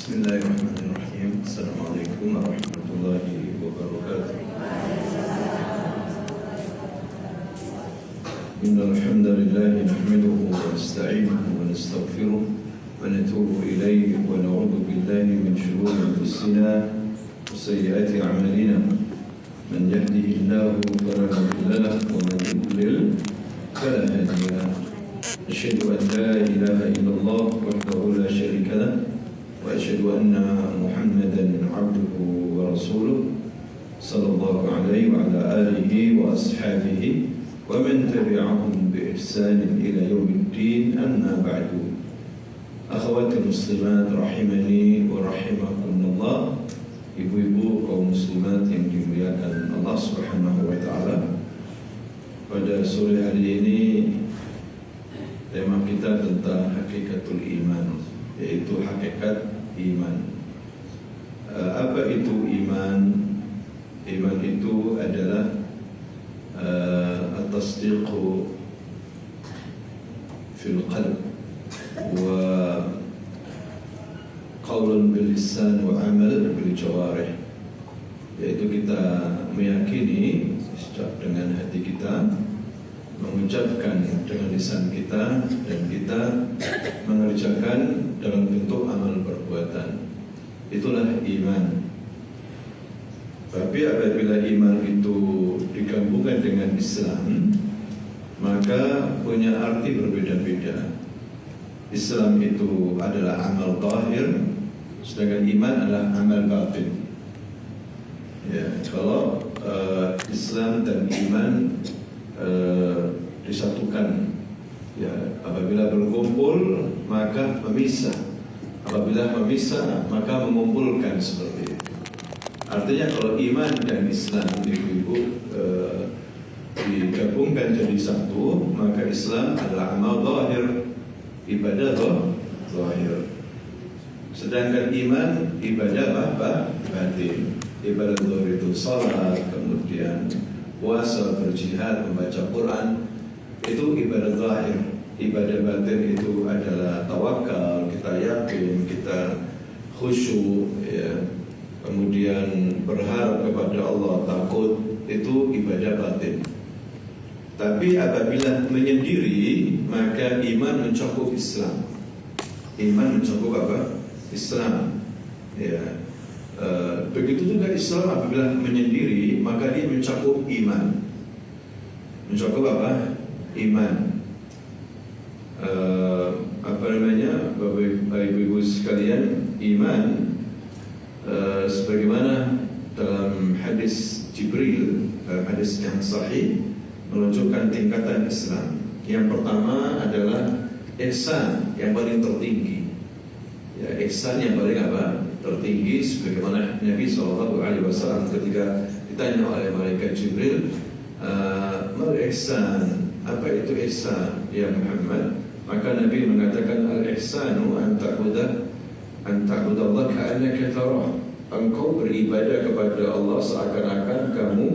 Bismillahirrahmanirrahim. Assalamualaikum warahmatullahi wabarakatuh. Innal hamdalillah nahmaduhu wa nasta'inuhu wa nastaghfiruh wa natubu ilayhi wa na'udzu billahi min shururi anfusina wa sayyiati a'malina. Man yahdihillahu fala mudilla lahu wa man yudlil fala hadiya lahu. Asyhadu an la ilaha illallah wahdahu la syarika lahu وأشهد أن محمدا عبده ورسوله صلى الله عليه وعلى آله وأصحابه ومن تبعهم بإحسان إلى يوم الدين أما بعد. أخوات المسلمات rahimani wa rahimakumullah, ibu-ibu kaum muslimat yang dimuliakan Allah Subhanahu wa taala. Pada sore hari ini tema kita tentang hakikatul iman, yaitu hakikat iman. Apa itu iman? Iman itu adalah at-tasdiqu fil qalb wa qaulun bil lisan wa amal bil jawarih, yaitu kita meyakini dengan hati kita, mengucapkan dengan lisan kita, dan kita mengerjakan dalam bentuk amal perbuatan. Itulah iman. Tapi apabila iman itu digabungkan dengan Islam, maka punya arti berbeda-beda. Islam itu adalah amal zahir, sedangkan iman adalah amal batin. Ya, kalau Islam dan iman disatukan, ya, apabila berkumpul maka memisah, apabila memisah maka mengumpulkan, seperti itu. Artinya kalau iman dan Islam ibu-ibu digabungkan jadi satu, maka Islam adalah amal zahir, ibadah zahir. Sedangkan iman ibadah batin. Ibadah zahir itu salat, kemudian puasa, berjihad, membaca Quran, itu ibadah zahir. Ibadah batin itu adalah tawakal, kita yakin, kita khusyuk, ya. Kemudian berharap kepada Allah, takut, itu ibadah batin. Tapi apabila menyendiri, maka iman mencakup Islam. Iman mencakup apa? Islam. Ya. Begitu juga Islam apabila menyendiri, maka dia mencakup iman. Mencakup apa? Iman. Bapak ibu sekalian, iman sebagaimana dalam hadis Jibril, hadis yang sahih, menunjukkan tingkatan Islam. Yang pertama adalah ihsan, yang paling tertinggi. Ya, ihsan yang paling apa? Tertinggi, sebagaimana Nabi SAW ketika ditanya oleh malaikat Jibril, mal ihsan, apa itu ihsan ya Muhammad? Maka Nabi mengatakan, al-ihsanu an ta'budallaha ka'annaka tarah. Engkau beribadah kepada Allah seakan-akan kamu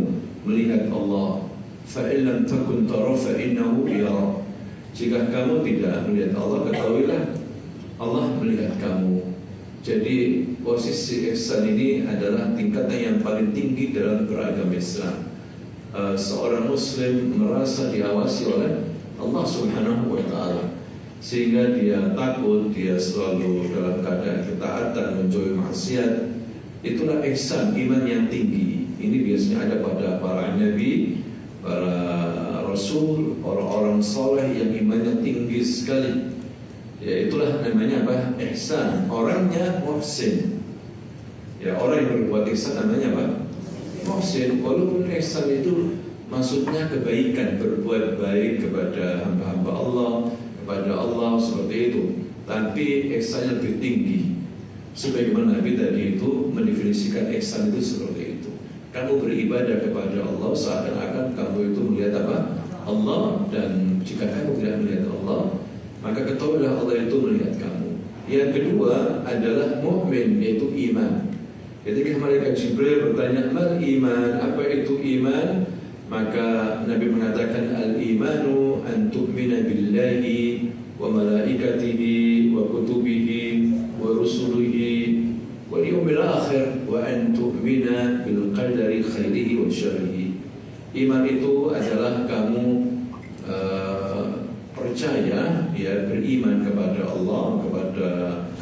melihat Allah. Fa in lam takun tara fa innahu yara. Jika kamu tidak melihat Allah, ketahuilah Allah melihat kamu. Jadi posisi ihsan ini adalah tingkatan yang paling tinggi dalam beragama Islam. Seorang Muslim merasa diawasi oleh Allah Subhanahu wa taala, sehingga dia takut, dia selalu dalam keadaan ketaatan, menjauhi maksiat. Itulah ihsan, iman yang tinggi. Ini biasanya ada pada para nabi, para rasul, orang-orang soleh yang imannya tinggi sekali. Ya, itulah namanya apa? Ihsan. Orangnya muhsin. Ya, orang yang berbuat ihsan namanya apa? Muhsin. Walaupun ihsan itu maksudnya kebaikan, berbuat baik kepada hamba-hamba Allah, kepada Allah, seperti itu. Tapi ihsannya lebih tinggi. Sebagaimana Nabi tadi itu mendefinisikan ihsan itu seperti itu. Kamu beribadah kepada Allah seakan-akan kamu itu melihat apa? Allah. Dan jika kamu tidak melihat Allah, maka ketahuilah Allah itu melihat kamu. Yang kedua adalah mukmin, yaitu iman. Ketika malaikat Jibril bertanya, mal iman, apa itu iman? Maka Nabi mengatakan, al-imanu an tu'mina billahi wa malaikatihi wa kutubihi wa rusulihi wal yaumil akhir, wa an tu'mina bil qadari khairihi wa syarrihi. Iman itu adalah kamu percaya, ya, beriman kepada Allah, kepada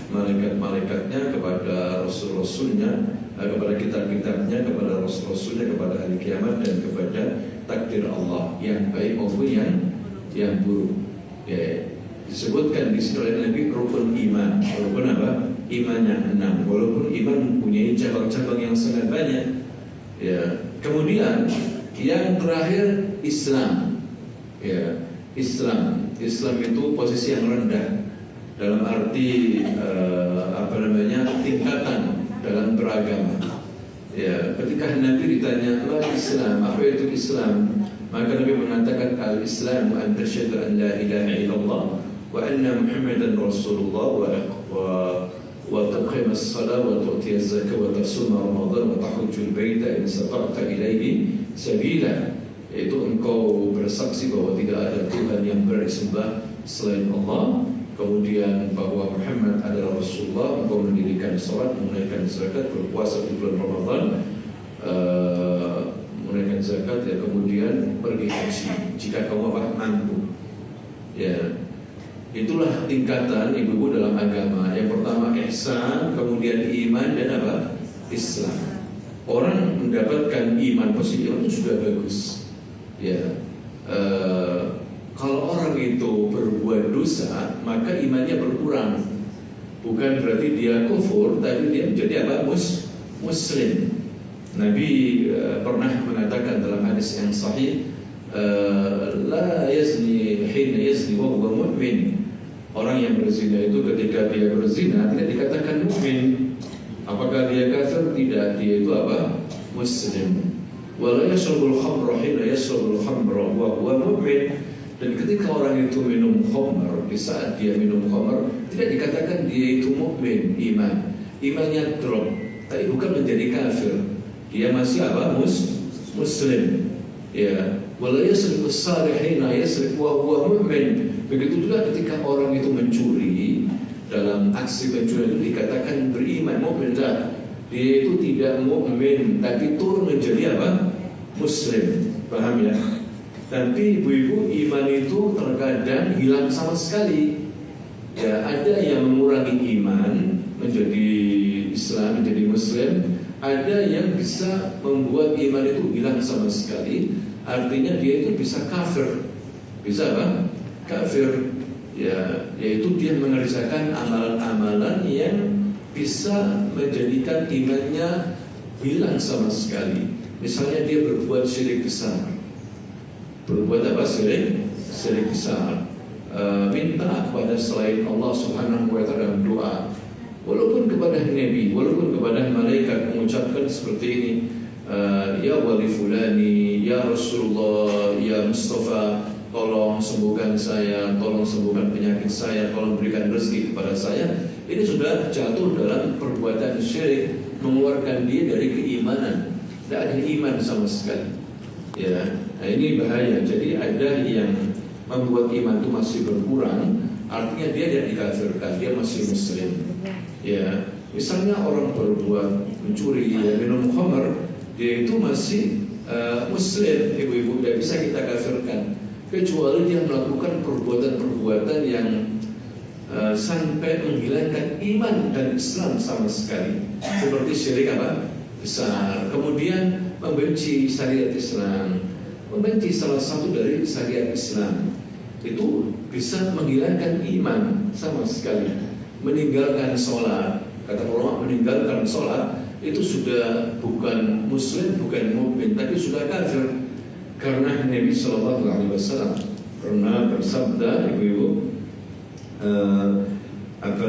malaikat-malaikatnya, kepada rasul-rasulnya, kepada kitab-kitabnya, kepada rasul-rasulnya, kepada hari kiamat, dan kepada takdir Allah yang baik maupun yang buruk. Ya, disebutkan di situ oleh Nabi rukun iman. Rukun apa? Imannya 6. Walaupun iman mempunyai cabang-cabang yang sangat banyak. Ya, kemudian yang terakhir Islam. Ya, Islam itu posisi yang rendah dalam arti tingkatan dalam beragama. Ya, ketika Nabi ditanya apa Islam, apa itu Islam, maka Nabi mengatakan al-Islam an tasyhadu an la ilaha illallah wa anna Muhammadan Rasulullah wa tuqima as-salat wa tu'ti az-zakata wa tasuma Ramadan wa tahujjul baita in istata'ta ilaihi sabila. Yaitu engkau bersaksi bahwa tidak ada Tuhan yang disembah selain Allah, kemudian bahwa Muhammad adalah Rasulullah, engkau mendirikan salat, menunaikan zakat, berpuasa di bulan Ramadan, menunaikan zakat, ya, kemudian pergi haji jika kamu mampu. Ya, itulah tingkatan ibu-ibu dalam agama. Yang pertama ihsan, kemudian iman, dan apa? Islam. Orang mendapatkan iman positif itu sudah bagus. Ya, kalau orang itu berbuat dosa, maka imannya berkurang. Bukan berarti dia kufur, tapi dia menjadi apa? Muslim. Nabi pernah mengatakan dalam hadis yang sahih, la yazni hina yazni wa huwa mu'min. Orang yang berzina itu ketika dia berzina tidak dikatakan mukmin. Apakah dia kafir? Tidak, dia itu apa? Muslim. Wala yashrabul khamra hina yashrabul khamra wa huwa mu'min. Dan ketika orang itu minum khamr, di saat dia minum khamr, tidak dikatakan dia itu mukmin, imannya drop, tapi bukan menjadi kafir. Dia masih apa? Muslim. Ya, wala yasrifus salihina yasrif wa huwa mu'min. Begitu juga ketika orang itu mencuri, dalam aksi pencurian itu dikatakan beriman, mukmin. Dia itu tidak mukmin, tapi turun menjadi apa? Muslim. Paham ya? Tapi ibu-ibu, iman itu terkadang hilang sama sekali. Ya, ada yang mengurangi iman menjadi Islam, menjadi Muslim. Ada yang bisa membuat iman itu hilang sama sekali. Artinya dia itu bisa kafir. Bisa apa? Kafir. Ya, yaitu dia mengerjakan amalan-amalan yang bisa menjadikan imannya hilang sama sekali. Misalnya dia berbuat syirik besar. Berbuat apa? Syirik besar. Minta kepada selain Allah Subhanahu wa ta'ala dalam doa. Walaupun kepada Nabi, walaupun kepada malaikat, mengucapkan seperti ini, ya wali fulani, ya Rasulullah, ya Mustafa, tolong sembuhkan saya, tolong sembuhkan penyakit saya, tolong berikan rezeki kepada saya. Ini sudah jatuh dalam perbuatan syirik, mengeluarkan dia dari keimanan. Tidak ada iman sama sekali. Ya, nah ini bahaya. Jadi ada yang membuat iman itu masih berkurang, artinya dia tidak dikafirkan, dia masih Muslim. Ya, misalnya orang berbuat mencuri, ya, minum khamr, dia itu masih Muslim, ibu-ibu, tidak bisa kita kafirkan, kecuali dia melakukan perbuatan-perbuatan yang sampai menghilangkan iman dan Islam sama sekali, seperti syirik apa? Besar. Kemudian membenci syariat Islam, membenci salah satu dari syariat Islam, itu bisa menghilangkan iman sama sekali. Meninggalkan sholat, kata ulama, meninggalkan sholat itu sudah bukan Muslim, bukan mukmin, tapi sudah kafir. Karena Nabi Shallallahu Alaihi Wasallam pernah bersabda, ibu-ibu, al-ahdu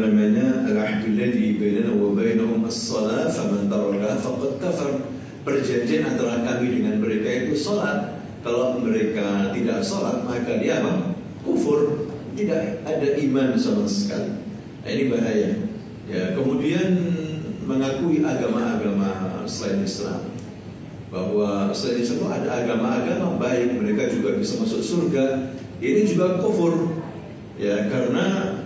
alladhi bainana wa bainahum as-salat faman taraka faqad kafar. Perjanjian antara kami dengan mereka itu salat. Kalau mereka tidak salat, maka dia apa? Kufur. Tidak ada iman sama sekali. Nah, ini bahaya. Ya, kemudian mengakui agama-agama selain Islam, bahwa selain Islam ada agama-agama baik, mereka juga bisa masuk surga. Ini juga kufur. Ya, karena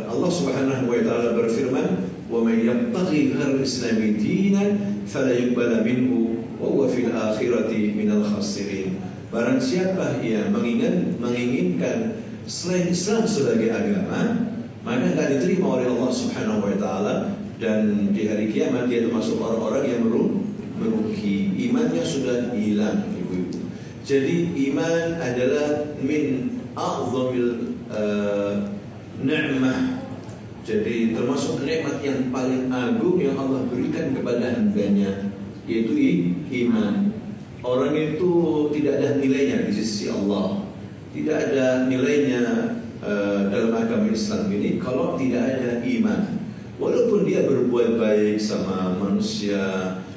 Allah Subhanahu wa ta'ala berfirman, wa man yabtaghi ghayra al-islami dinan fala yuqbala minhu wa huwa fil akhirati minal khasirin. Barang siapa yang menginginkan selain Islam sebagai agama, maka tidak diterima oleh Allah Subhanahu wa taala, dan di hari kiamat dia termasuk orang-orang yang merugi. Imannya sudah hilang, ibu-ibu. Jadi iman adalah min a'zamil ni'mah. Jadi termasuk nikmat yang paling agung yang Allah berikan kepada hambanya, yaitu iman. Orang itu tidak ada nilainya di sisi Allah, tidak ada nilainya dalam agama Islam ini kalau tidak ada iman. Walaupun dia berbuat baik sama manusia,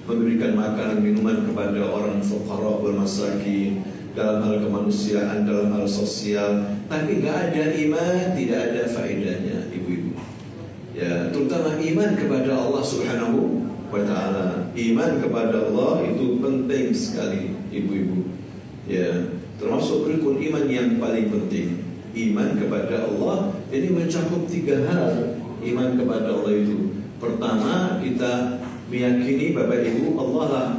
memberikan makanan minuman kepada orang fuqara wal masakin, dalam hal kemanusiaan, dalam hal sosial, tapi nggak ada iman, tidak ada faedahnya, ibu-ibu. Ya, terutama iman kepada Allah Subhanahu wa ta'ala. Iman kepada Allah itu penting sekali, ibu-ibu. Ya, termasuk rukun iman yang paling penting. Iman kepada Allah ini mencakup 3 hal. Iman kepada Allah itu, pertama, kita meyakini Bapak Ibu, Allah lah,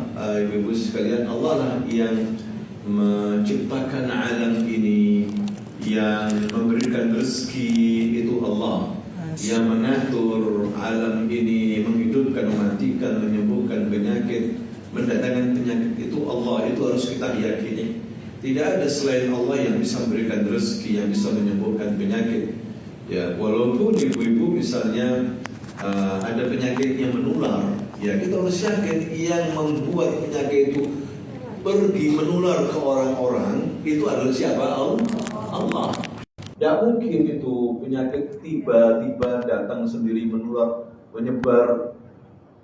ibu-ibu sekalian, Allah lah yang menciptakan alam ini, yang memberikan rezeki itu Allah, yang mengatur alam ini, menghidupkan, mematikan, menyembuhkan penyakit, mendatangkan penyakit itu Allah. Itu harus kita yakini. Tidak ada selain Allah yang bisa memberikan rezeki, yang bisa menyembuhkan penyakit. Ya, walaupun ibu-ibu misalnya ada penyakit yang menular, ya kita harus yakin yang membuat penyakit itu pergi menular ke orang-orang itu adalah siapa? Allah. Tidak mungkin itu penyakit tiba-tiba datang sendiri menular, menyebar.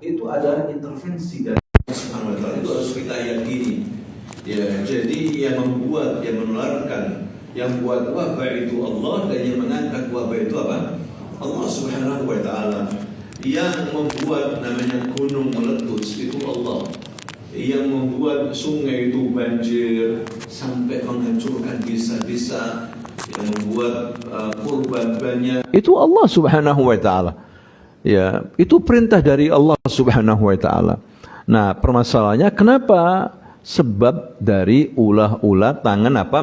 Itu ada intervensi dari Allah Subhanahu wa taala. Itu harus kita yakini. Ya, jadi yang membuat, yang menularkan, yang buat wabah itu Allah, dan yang mengangkat wabah itu apa? Allah Subhanahu wa taala. Yang membuat namanya gunung meletus itu Allah. Yang membuat sungai itu banjir sampai menghancurkan desa-desa, yang membuat korban banyak, itu Allah Subhanahu wa taala. Ya, itu perintah dari Allah Subhanahu wa taala. Nah, permasalahannya kenapa? Sebab dari ulah-ulah tangan apa?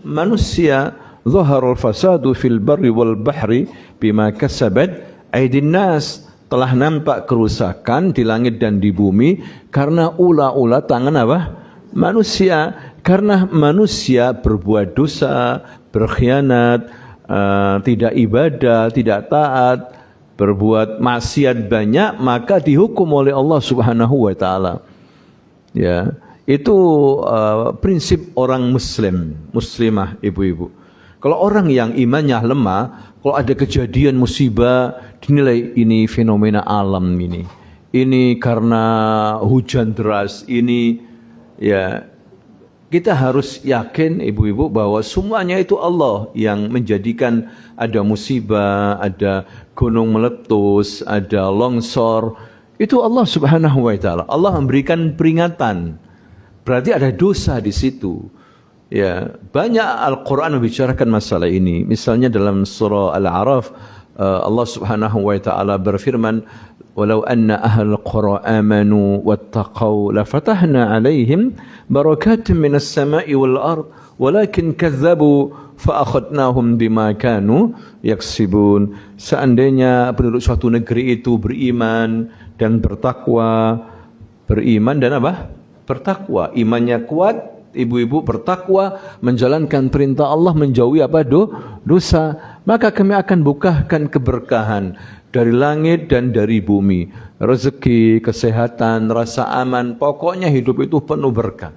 Manusia. Zaharul fasadu fil barri wal bahri bima kasabat aydin nas. Telah nampak kerusakan di langit dan di bumi karena ulah-ulah tangan apa? Manusia. Karena manusia berbuat dosa, berkhianat, tidak ibadah, tidak taat, berbuat maksiat banyak, maka dihukum oleh Allah Subhanahu wa taala. Ya, itu prinsip orang muslim, muslimah, ibu-ibu. Kalau orang yang imannya lemah, kalau ada kejadian musibah, dinilai ini fenomena alam ini. Ini karena hujan deras, ini ya, kita harus yakin, ibu-ibu, bahwa semuanya itu Allah yang menjadikan ada musibah, ada gunung meletus, ada longsor. Itu Allah Subhanahu wa taala. Allah memberikan peringatan. Berarti ada dosa di situ. Ya, banyak Al-Qur'an membicarakan masalah ini. Misalnya dalam surah Al-A'raf, Allah Subhanahu wa taala berfirman, "Walau anna ahlal qura amanu wattaqau lafatahna 'alaihim barakatin minas sama'i wal ard, walakin kadzdzabu fa akhadnahum bima kanu yaksibun." Seandainya penduduk suatu negeri itu beriman dan bertakwa, beriman dan apa? Bertakwa, imannya kuat, ibu-ibu, bertakwa, menjalankan perintah Allah, menjauhi apa? Dosa, maka kami akan bukakan keberkahan dari langit dan dari bumi, rezeki, kesehatan, rasa aman, pokoknya hidup itu penuh berkah.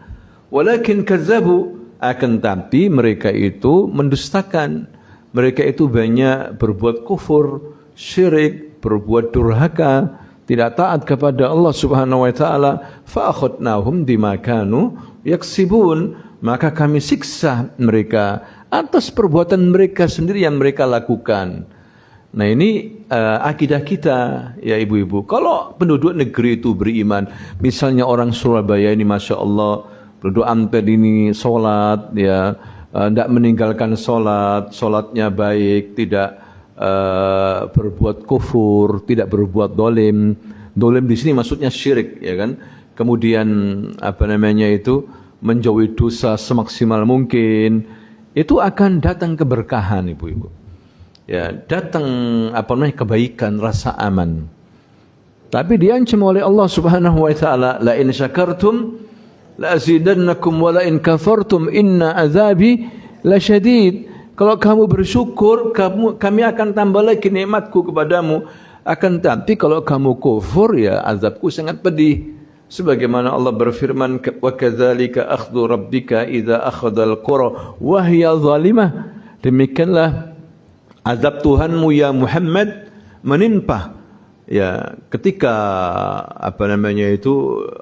Walakin kadzabu, akan tapi mereka itu mendustakan, mereka itu banyak berbuat kufur, syirik, berbuat durhaka, tidak taat kepada Allah Subhanahu wa taala. Fa akhadnahum bima kanu yaksibun, maka kami siksa mereka atas perbuatan mereka sendiri yang mereka lakukan. Nah, ini akidah kita, ya ibu-ibu. Kalau penduduk negeri itu beriman, misalnya orang Surabaya ini, masya Allah, penduduk Ampel ini sholat, ya, tidak meninggalkan sholat, sholatnya baik, tidak berbuat kufur, tidak berbuat dolim. Dolim di sini maksudnya syirik, ya kan? Kemudian menjauhi dosa semaksimal mungkin, itu akan datang keberkahan, ibu-ibu. Ya, datang kebaikan, rasa aman. Tapi diancam oleh Allah Subhanahu wa taala, la in syakartum la azidannakum wa la in kafartum inna azabi lasyadid. Kalau kamu bersyukur, kami akan tambah lagi nikmatku kepadamu. Akan tapi kalau kamu kufur, ya azabku sangat pedih. Sebagaimana Allah berfirman, wa kadzalika akhdhu rabbika idza akhadhal qura wa hiya zalimah. Demikianlah azab Tuhanmu ya Muhammad menimpa, ya, ketika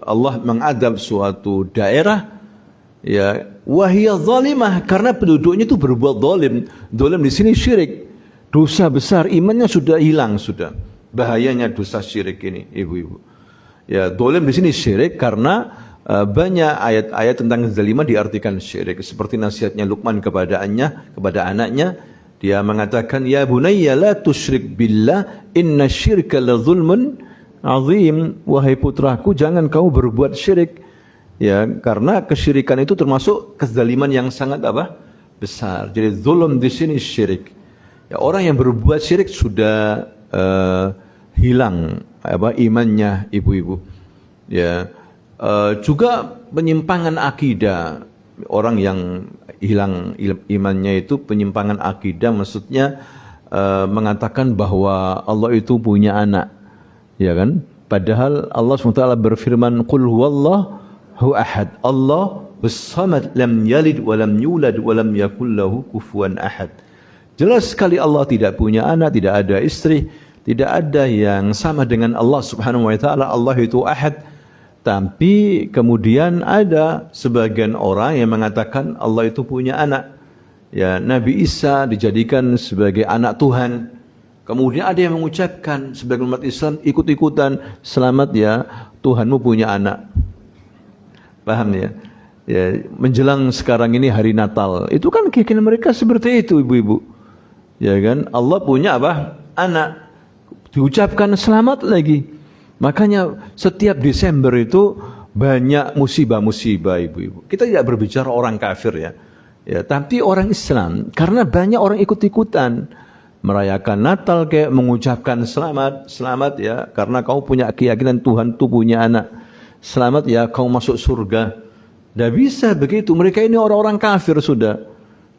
Allah mengadab suatu daerah, ya, wa hiya zalimah, karena penduduknya itu berbuat zalim. Zalim di sini syirik, dosa besar, imannya sudah hilang sudah. Bahayanya dosa syirik ini, ibu-ibu. Ya, zalim di sini syirik karena banyak ayat-ayat tentang kezaliman diartikan syirik. Seperti nasihatnya Luqman kepada anaknya, dia mengatakan, ya bunayya la tusyrik billah inna syirka la zulmun azim. Wahai putraku, jangan kau berbuat syirik. Ya, karena kesyirikan itu termasuk kezaliman yang sangat besar. Jadi zulm di sini syirik. Ya, orang yang berbuat syirik sudah hilang imannya, ibu-ibu. Ya, juga penyimpangan akidah. Orang yang hilang imannya itu penyimpangan akidah, maksudnya mengatakan bahwa Allah itu punya anak, ya kan? Padahal Allah SWT berfirman, qul huwallahu ahad, Allah as-samad, lam yalid wa lam yulad wa lam yakul lahu kufuwan ahad. Jelas sekali Allah tidak punya anak, tidak ada istri, tidak ada yang sama dengan Allah Subhanahu wa taala. Allah itu ahad. Tapi kemudian ada sebagian orang yang mengatakan Allah itu punya anak. Ya, Nabi Isa dijadikan sebagai anak Tuhan. Kemudian ada yang mengucapkan sebagai umat Islam ikut-ikutan, selamat ya, Tuhanmu punya anak. Paham ya? Ya, menjelang sekarang ini hari Natal, itu kan keyakinan mereka seperti itu, ibu-ibu. Ya kan? Allah punya anak. Diucapkan selamat lagi. Makanya setiap Desember itu banyak musibah-musibah, ibu-ibu. Kita tidak berbicara orang kafir ya. Ya, tapi orang Islam, karena banyak orang ikut-ikutan merayakan Natal, kayak mengucapkan selamat ya, karena kau punya keyakinan Tuhan itu punya anak. Selamat ya, kau masuk surga. Tidak bisa begitu. Mereka ini orang-orang kafir sudah.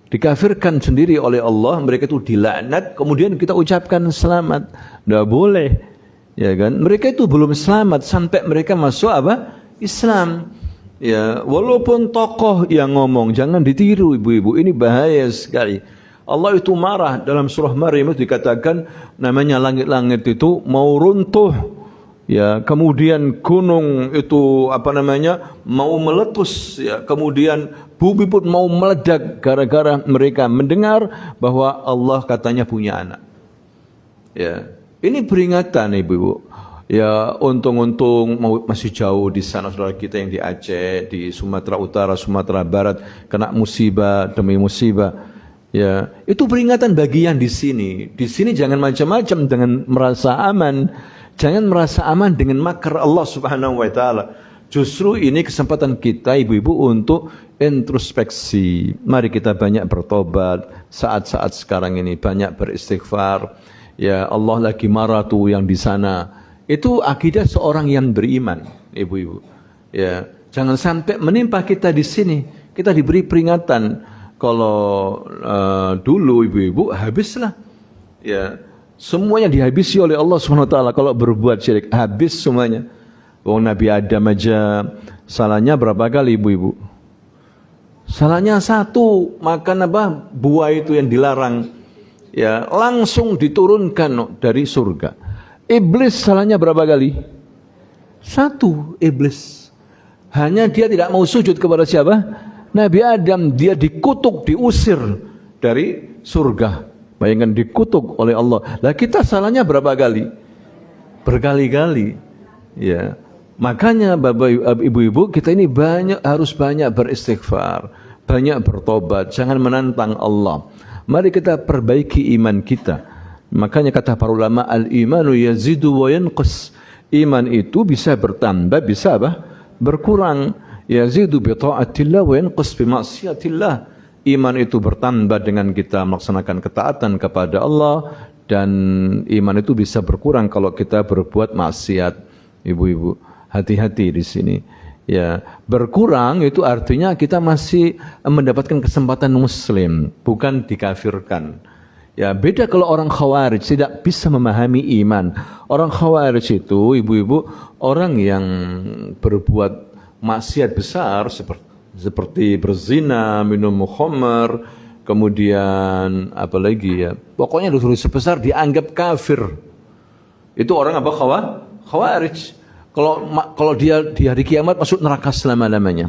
Dikafirkan sendiri oleh Allah, mereka itu dilaknat, kemudian kita ucapkan selamat. Tidak boleh, ya kan? Mereka itu belum selamat sampai mereka masuk Islam. Ya, walaupun tokoh yang ngomong, jangan ditiru, ibu-ibu. Ini bahaya sekali. Allah itu marah. Dalam surah Maryam itu dikatakan, namanya langit-langit itu mau runtuh. Ya, kemudian gunung itu mau meletus, ya, kemudian bumi pun mau meledak gara-gara mereka mendengar bahwa Allah katanya punya anak. Ya, ini peringatan, ibu-ibu. Ya, untung-untung masih jauh di sana saudara kita yang di Aceh, di Sumatera Utara, Sumatera Barat kena musibah demi musibah. Ya, itu peringatan bagi yang di sini. Di sini jangan macam-macam dengan merasa aman. Jangan merasa aman dengan makar Allah Subhanahu wa taala. Justru ini kesempatan kita, ibu-ibu, untuk introspeksi. Mari kita banyak bertobat saat-saat sekarang ini, banyak beristighfar. Ya, Allah lagi marah tuh yang di sana. Itu akidah seorang yang beriman, ibu-ibu. Ya, jangan sampai menimpa kita di sini. Kita diberi peringatan. Kalau dulu, ibu-ibu, habislah. Ya, semuanya dihabisi oleh Allah SWT kalau berbuat syirik, habis semuanya. Wong Nabi Adam aja salahnya berapa kali, ibu-ibu? Salahnya satu, makan buah itu yang dilarang. Ya, langsung diturunkan dari surga. Iblis salahnya berapa kali? Satu, iblis. Hanya dia tidak mau sujud kepada siapa? Nabi Adam. Dia dikutuk, diusir dari surga. Bayangkan, dikutuk oleh Allah. Lah kita salahnya berapa kali? Berkali-kali. Ya. Makanya Bapak Ibu-ibu, kita ini harus banyak beristighfar, banyak bertobat, jangan menantang Allah. Mari kita perbaiki iman kita. Makanya kata para ulama, al-imanu yazidu wa yanqus. Iman itu bisa bertambah, bisa apa? Berkurang. Yazidu bi ta'atillah wa yanqus bi maksiatillah. Iman itu bertambah dengan kita melaksanakan ketaatan kepada Allah, dan iman itu bisa berkurang kalau kita berbuat maksiat. Ibu-ibu, hati-hati di sini. Ya, berkurang itu artinya kita masih mendapatkan kesempatan muslim, bukan dikafirkan. Ya, beda kalau orang khawarij tidak bisa memahami iman. Orang khawarij itu, ibu-ibu, orang yang berbuat maksiat besar seperti berzina, minum khamr, kemudian apa lagi ya, pokoknya dosa-dosa besar dianggap kafir. Itu orang apa? Khawarij. Kalau dia di hari kiamat masuk neraka selama-lamanya.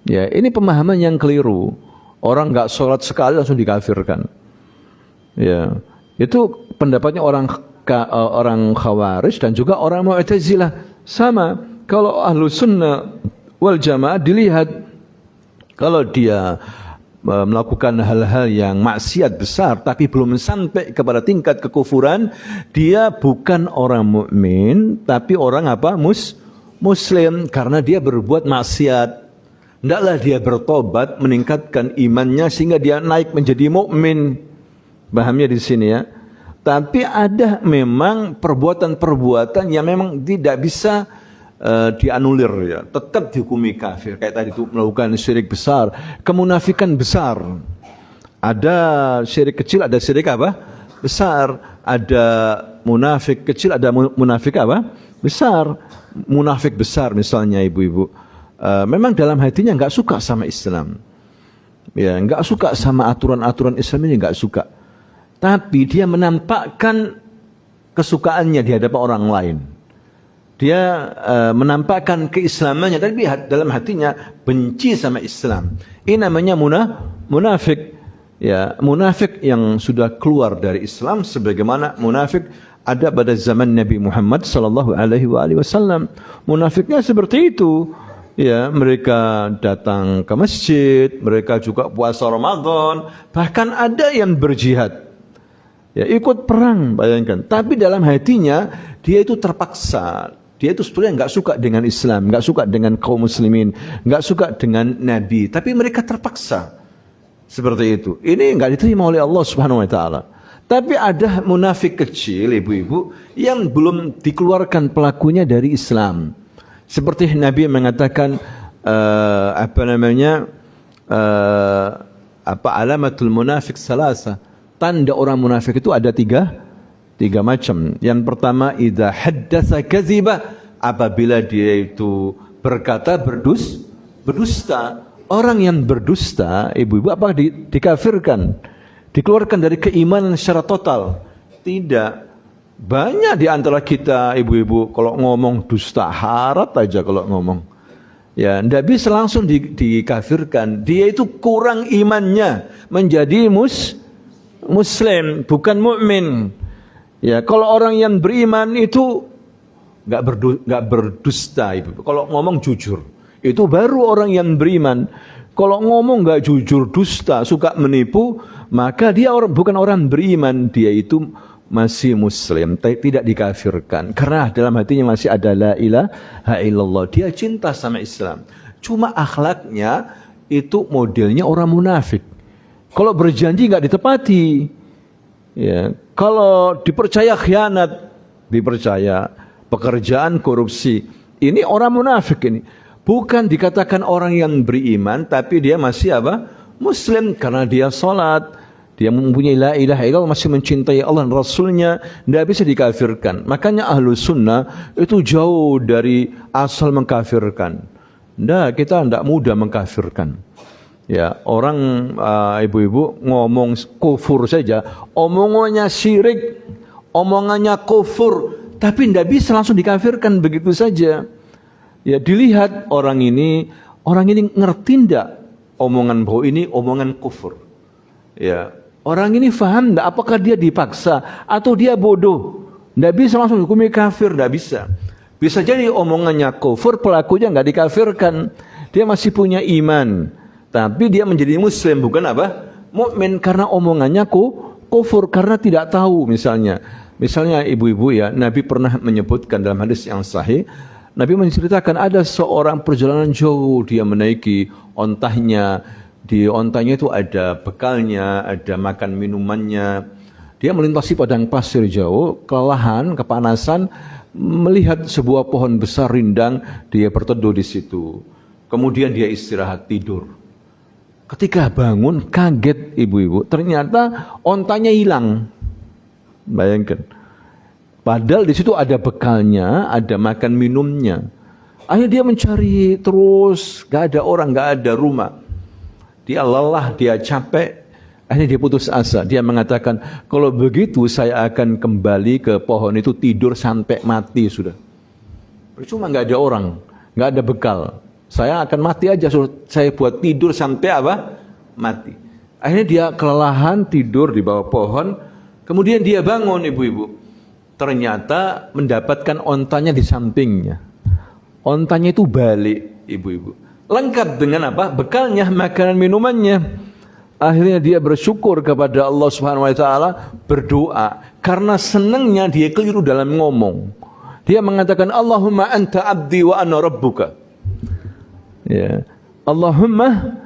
Ya, ini pemahaman yang keliru. Orang nggak sholat sekali langsung dikafirkan. Ya, itu pendapatnya orang Khawarij dan juga orang Mu'tazilah. Sama. Kalau ahlu sunnah wal jamaah dilihat, kalau dia melakukan hal-hal yang maksiat besar tapi belum sampai kepada tingkat kekufuran, dia bukan orang mukmin tapi orang apa? Muslim, karena dia berbuat maksiat. Hendaklah dia bertobat, meningkatkan imannya sehingga dia naik menjadi mukmin. Pahamnya di sini ya. Tapi ada memang perbuatan-perbuatan yang memang tidak bisa dianulir, ya, tetap dihukumi kafir. Kayak tadi itu melakukan syirik besar, kemunafikan besar. Ada syirik kecil, ada syirik apa? Besar. Ada munafik kecil, ada munafik apa? Besar. Munafik besar misalnya ibu-ibu, memang dalam hatinya nggak suka sama Islam, ya, nggak suka sama aturan-aturan Islam ini, nggak suka. Tapi dia menampakkan kesukaannya di hadapan orang lain. Dia menampakkan keislamannya, tapi dalam hatinya benci sama Islam. Ini namanya munafik. Ya, munafik yang sudah keluar dari Islam, sebagaimana munafik ada pada zaman Nabi Muhammad sallallahu alaihi wasallam. Munafiknya seperti itu. Ya, mereka datang ke masjid, mereka juga puasa Ramadan, bahkan ada yang berjihad. Ya, ikut perang, bayangkan. Tapi dalam hatinya dia itu terpaksa. Dia itu sebenarnya nggak suka dengan Islam, nggak suka dengan kaum muslimin, nggak suka dengan Nabi. Tapi mereka terpaksa seperti itu. Ini nggak diterima oleh Allah Subhanahu Wa Taala. Tapi ada munafik kecil, ibu-ibu, yang belum dikeluarkan pelakunya dari Islam. Seperti Nabi mengatakan alamatul munafik salasa. Tanda orang munafik itu ada tiga macam. Yang pertama, idza haddatsa kadziba, apabila dia itu berkata berdusta. Orang yang berdusta, ibu-ibu, apa dikafirkan? Dikeluarkan dari keimanan secara total? Tidak. Banyak di antara kita, ibu-ibu, kalau ngomong dusta harat aja kalau ngomong. Ya, tidak bisa langsung dikafirkan. Dia itu kurang imannya menjadi muslim, bukan mukmin. Ya, kalau orang yang beriman itu nggak berdusta, ibu. Kalau ngomong jujur, itu baru orang yang beriman. Kalau ngomong nggak jujur, dusta, suka menipu, maka dia bukan orang beriman. Dia itu masih muslim, tidak dikafirkan. Karena dalam hatinya masih ada la ilaha illallah. Dia cinta sama Islam. Cuma akhlaknya itu modelnya orang munafik. Kalau berjanji nggak ditepati. Ya, kalau dipercaya khianat, dipercaya pekerjaan korupsi. Ini orang munafik ini. Bukan dikatakan orang yang beriman, tapi dia masih apa? Muslim, karena dia salat, dia mempunyai la ilaha illallah, masih mencintai Allah dan Rasulnya, tidak bisa dikafirkan. Makanya ahlu sunnah itu jauh dari asal mengkafirkan. Kita tidak mudah mengkafirkan. Ya, orang ibu-ibu ngomong kufur saja, omongannya syirik, omongannya kufur, tapi tidak bisa langsung dikafirkan begitu saja. Ya, dilihat orang ini ngerti tidak omongan bahwa ini omongan kufur. Ya, orang ini faham tidak apakah dia dipaksa atau dia bodoh. Tidak bisa langsung dihukumi kafir, tidak bisa. Bisa jadi omongannya kufur, pelakunya nggak dikafirkan, dia masih punya iman. Tapi dia menjadi muslim, bukan apa? Mukmin, karena omongannya kufur karena tidak tahu misalnya. Misalnya ibu-ibu ya, Nabi pernah menyebutkan dalam hadis yang sahih, Nabi menceritakan ada seorang perjalanan jauh, dia menaiki ontahnya, di ontanya itu ada bekalnya, ada makan minumannya. Dia melintasi padang pasir jauh, kelelahan, kepanasan, melihat sebuah pohon besar rindang, dia berteduh di situ. Kemudian dia istirahat tidur. Ketika bangun kaget ibu-ibu, ternyata ontanya hilang. Bayangkan. Padahal di situ ada bekalnya, ada makan minumnya. Akhirnya dia mencari terus, gak ada orang, gak ada rumah. Dia lelah, dia capek. Akhirnya dia putus asa. Dia mengatakan, kalau begitu saya akan kembali ke pohon itu tidur sampai mati sudah. Percuma gak ada orang, gak ada bekal. Saya akan mati aja, saya buat tidur sampai apa? Mati. Akhirnya dia kelelahan tidur di bawah pohon. Kemudian dia bangun ibu-ibu. Ternyata mendapatkan ontanya di sampingnya. Ontanya itu balik ibu-ibu. Lengkap dengan apa? Bekalnya, makanan minumannya. Akhirnya dia bersyukur kepada Allah Subhanahu wa taala, berdoa karena senangnya dia keliru dalam ngomong. Dia mengatakan Allahumma anta abdi wa ana rabbuka. Ya. Allahumma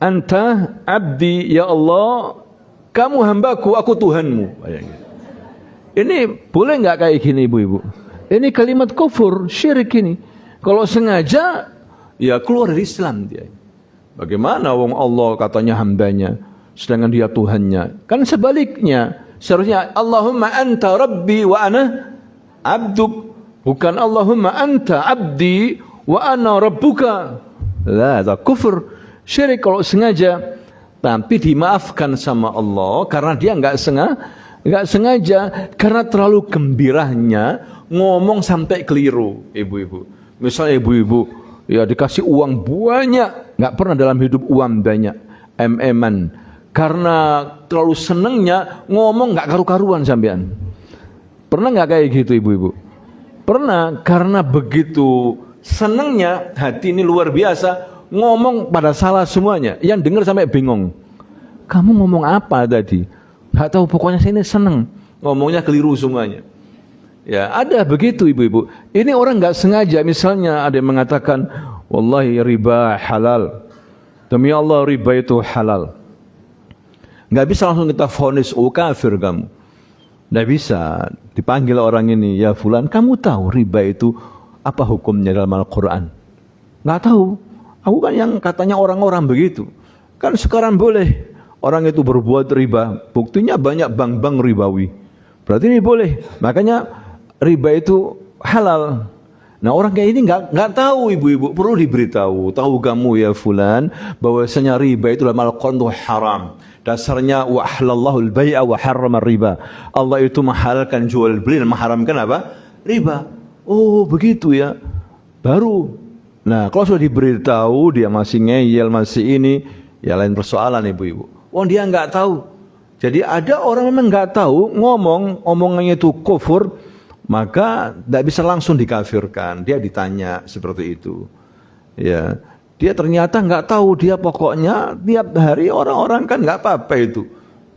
anta abdi, ya Allah, kamu hambaku, aku Tuhanmu. Ini boleh nggak kayak gini ibu-ibu? Ini kalimat kufur, syirik ini. Kalau sengaja, ya keluar dari Islam dia. Bagaimana wong Allah katanya hambanya, sedangkan dia Tuhannya? Kan sebaliknya, seharusnya Allahumma anta rabbi wa ana abduk. Bukan Allahumma anta abdi wa ana rabbuka. La, itu kufur, syirik kalau sengaja. Tapi dimaafkan sama Allah karena dia enggak sengaja, karena terlalu gembiranya ngomong sampai keliru, ibu-ibu. Misalnya ibu-ibu ya dikasih uang banyak, enggak pernah dalam hidup uang banyak, MM-an. Karena terlalu senengnya ngomong enggak karu-karuan sampean. Pernah enggak kayak gitu ibu-ibu? Pernah, karena begitu senangnya hati ini luar biasa, ngomong pada salah semuanya. Yang dengar sampai bingung. Kamu ngomong apa tadi? Gak tahu, pokoknya saya ini senang. Ngomongnya keliru semuanya. Ya, ada begitu ibu-ibu. Ini orang gak sengaja. Misalnya ada yang mengatakan, wallahi riba halal. Demi Allah riba itu halal. Gak bisa langsung kita vonis, oh kafir kamu. Gak bisa. Dipanggil orang ini, ya fulan, kamu tahu riba itu apa hukumnya dalam Al-Quran? Nggak tahu. Aku kan yang katanya orang-orang begitu. Kan sekarang boleh orang itu berbuat riba. Buktinya banyak bank-bank ribawi. Berarti ini boleh. Makanya riba itu halal. Nah orang kayak ini nggak tahu ibu-ibu. Perlu diberitahu. Tahu kamu ya fulan, bahwasanya riba itu dalam Al-Quran itu haram. Dasarnya wa ahlallahu al-bai'a wa harrama riba. Allah itu menghalalkan jual beli dan mengharamkan apa? Riba. Oh begitu ya, baru. Nah kalau sudah diberitahu dia masih ngeyel, masih ini, ya lain persoalan ibu-ibu. Wong dia nggak tahu. Jadi ada orang memang nggak tahu, omongannya itu kufur, maka tidak bisa langsung dikafirkan. Dia ditanya seperti itu. Ya, dia ternyata nggak tahu, dia pokoknya tiap hari orang-orang kan nggak apa-apa itu.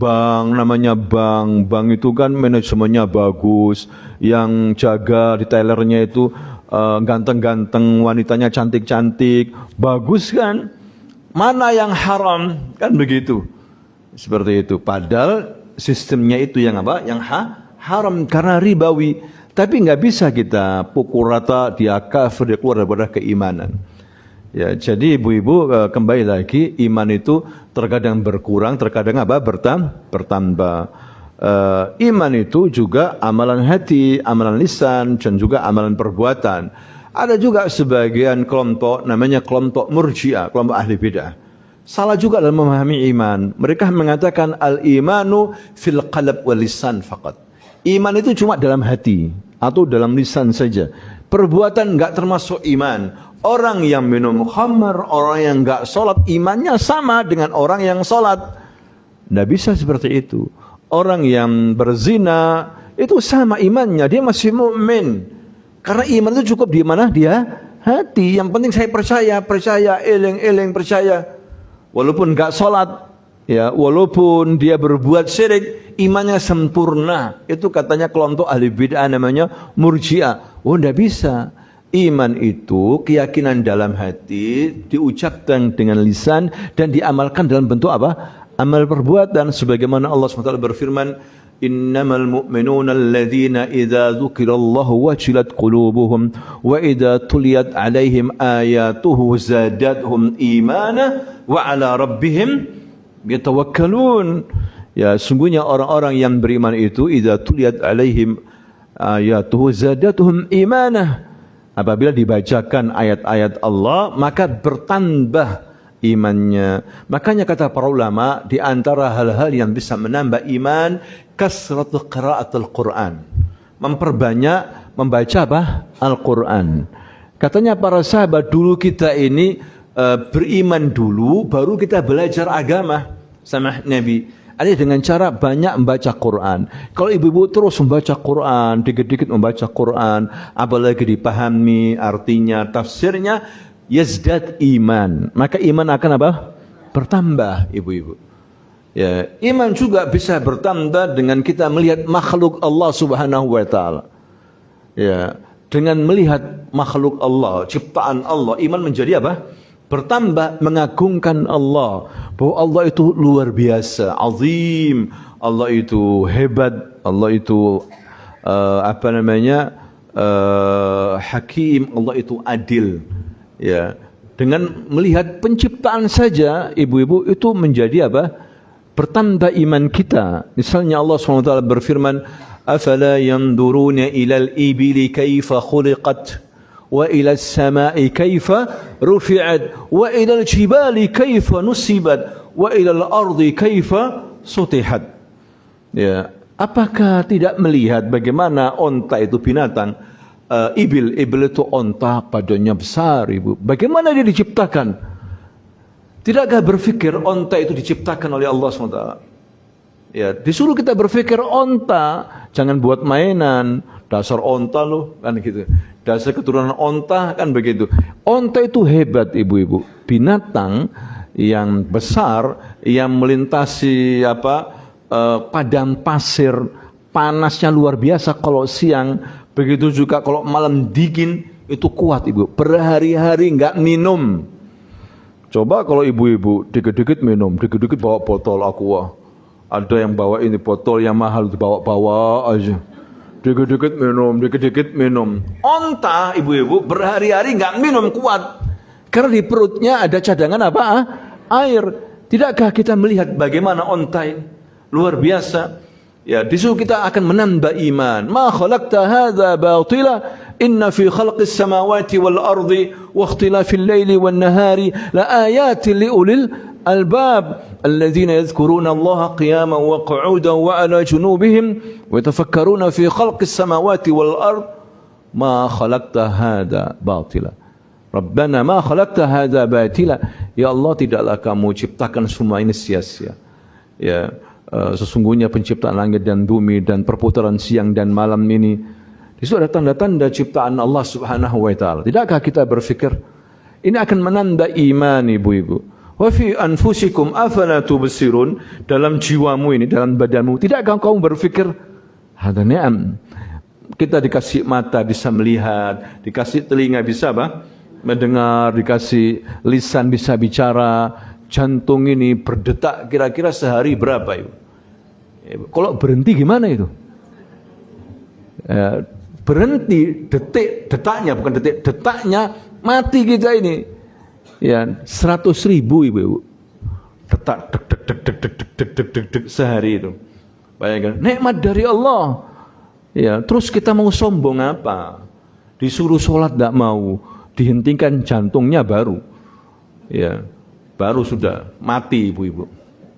Bank namanya bank itu kan manajemennya bagus, yang jaga di tellernya itu ganteng-ganteng, wanitanya cantik-cantik, bagus kan? Mana yang haram? Kan begitu. Seperti itu. Padahal sistemnya itu yang apa? Yang haram karena ribawi. Tapi nggak bisa kita pukul rata dia kafir, dia keluar daripada keimanan. Ya, jadi ibu-ibu kembali lagi, iman itu terkadang berkurang, terkadang apa? Bertambah. Iman itu juga amalan hati, amalan lisan, dan juga amalan perbuatan. Ada juga sebagian kelompok, namanya kelompok murji'ah, kelompok ahli bid'ah. Salah juga dalam memahami iman. Mereka mengatakan al-imanu fil qalb wal lisan faqat. Iman itu cuma dalam hati atau dalam lisan saja. Perbuatan enggak termasuk iman. Orang yang minum khamar, orang yang enggak sholat, imannya sama dengan orang yang sholat. Tidak bisa seperti itu. Orang yang berzina, itu sama imannya, dia masih mukmin. Karena iman itu cukup di mana? Dia hati. Yang penting saya percaya, eling, percaya. Walaupun enggak sholat, ya, walaupun dia berbuat syirik, imannya sempurna. Itu katanya kelompok ahli bid'ah namanya Murji'ah. Oh, enggak bisa. Iman itu keyakinan dalam hati, diucapkan dengan lisan dan diamalkan dalam bentuk apa? Amal perbuatan. Sebagaimana Allah SWT berfirman, innamal mu'minuna alladhina idza dzukirallahu wajilat qulubuhum wa idza tuliyat alaihim ayatuhu zadatuhum imana wa ala rabbihim yatawakkalun. Ya, sungguhnya orang-orang yang beriman itu idza tuliyat alaihim ayatuhu zadatuhum imana. Apabila dibacakan ayat-ayat Allah, maka bertambah imannya. Makanya kata para ulama, di antara hal-hal yang bisa menambah iman, kasratu qiraatul Quran. Memperbanyak membaca apa? Al-Quran. Katanya para sahabat dulu kita ini beriman dulu, baru kita belajar agama sama Nabi. Ada dengan cara banyak membaca Quran. Kalau ibu-ibu terus membaca Quran, dikit-dikit membaca Quran, apalagi dipahami artinya, tafsirnya, yazdad iman. Maka iman akan apa? Bertambah, ibu-ibu. Ya, iman juga bisa bertambah dengan kita melihat makhluk Allah Subhanahu wa taala. Ya, dengan melihat makhluk Allah, ciptaan Allah, iman menjadi apa? Bertambah, mengagungkan Allah, bahwa Allah itu luar biasa, azim, Allah itu hebat, Allah itu hakim, Allah itu adil. Ya, dengan melihat penciptaan saja, ibu-ibu, itu menjadi apa? Bertambah iman kita. Misalnya Allah SWT berfirman, afala yanduruna ilal ibili kaifa khuliqat wa ila as-sama'i kaifa rufi'at wa ila al-jibali kaifa nusibat wa ila al-ardi kaifa sutihat. Ya, apakah tidak melihat bagaimana onta itu binatang, ibil itu onta, badannya besar, ibu. Bagaimana dia diciptakan? Tidakkah berpikir onta itu diciptakan oleh Allah SWT? Ya, disuruh kita berpikir onta, jangan buat mainan, dasar onta loh, kan gitu. Dasar keturunan onta, kan begitu. Onta itu hebat, ibu-ibu. Binatang yang besar, yang melintasi padang pasir, panasnya luar biasa kalau siang, begitu juga kalau malam dingin, itu kuat, ibu. Berhari-hari nggak minum. Coba kalau ibu-ibu dikit-dikit minum, dikit-dikit bawa botol aqua. Ada yang bawa ini botol yang mahal dibawa-bawa aja. Dikit-dikit minum, dikit-dikit minum. Onta, ibu-ibu, berhari-hari nggak minum, kuat. Karena di perutnya ada cadangan apa? Air. Tidakkah kita melihat bagaimana onta ini? Luar biasa. Ya, disuruh kita akan menambah iman. Ma khalaqta hadza batila inna fi khalqis samawati wal ardi wa ikhtilafil laili wan nahari la ayatin li ulil albab alladzina yadhkuruna Allah qiyaman wa qu'udan wa ala junubihim wa yatafakkaruna fi khalqis samawati wal ard ma khalaqta hadza batila. Rabbana ma khalaqta hadza batila. Ya Allah, tidaklah kamu ciptakan semua ini sia-sia. Ya, sesungguhnya penciptaan langit dan bumi dan perputaran siang dan malam ini, itu ada tanda-tanda ciptaan Allah Subhanahu wa taala. Tidakkah kita berfikir ini akan menambah iman, ibu-ibu? Wa fi anfusikum afala tubsirun, dalam jiwamu ini, dalam badanmu, tidakkah kamu berfikir hada ni'am? Kita dikasih mata bisa melihat, dikasih telinga bisa apa? Mendengar, dikasih lisan bisa bicara, jantung ini berdetak kira-kira sehari berapa, ibu? Kalau berhenti gimana itu? Berhenti detaknya, bukan detik, detaknya mati kita ini. Ya, 100.000 ibu-ibu. Detak dek dek dek dek dek dek dek dek dek sehari itu. Bayangkan, nikmat dari Allah. Ya, terus kita mau sombong apa? Disuruh sholat tidak mau, dihentikan jantungnya baru. Ya, baru sudah mati, ibu-ibu.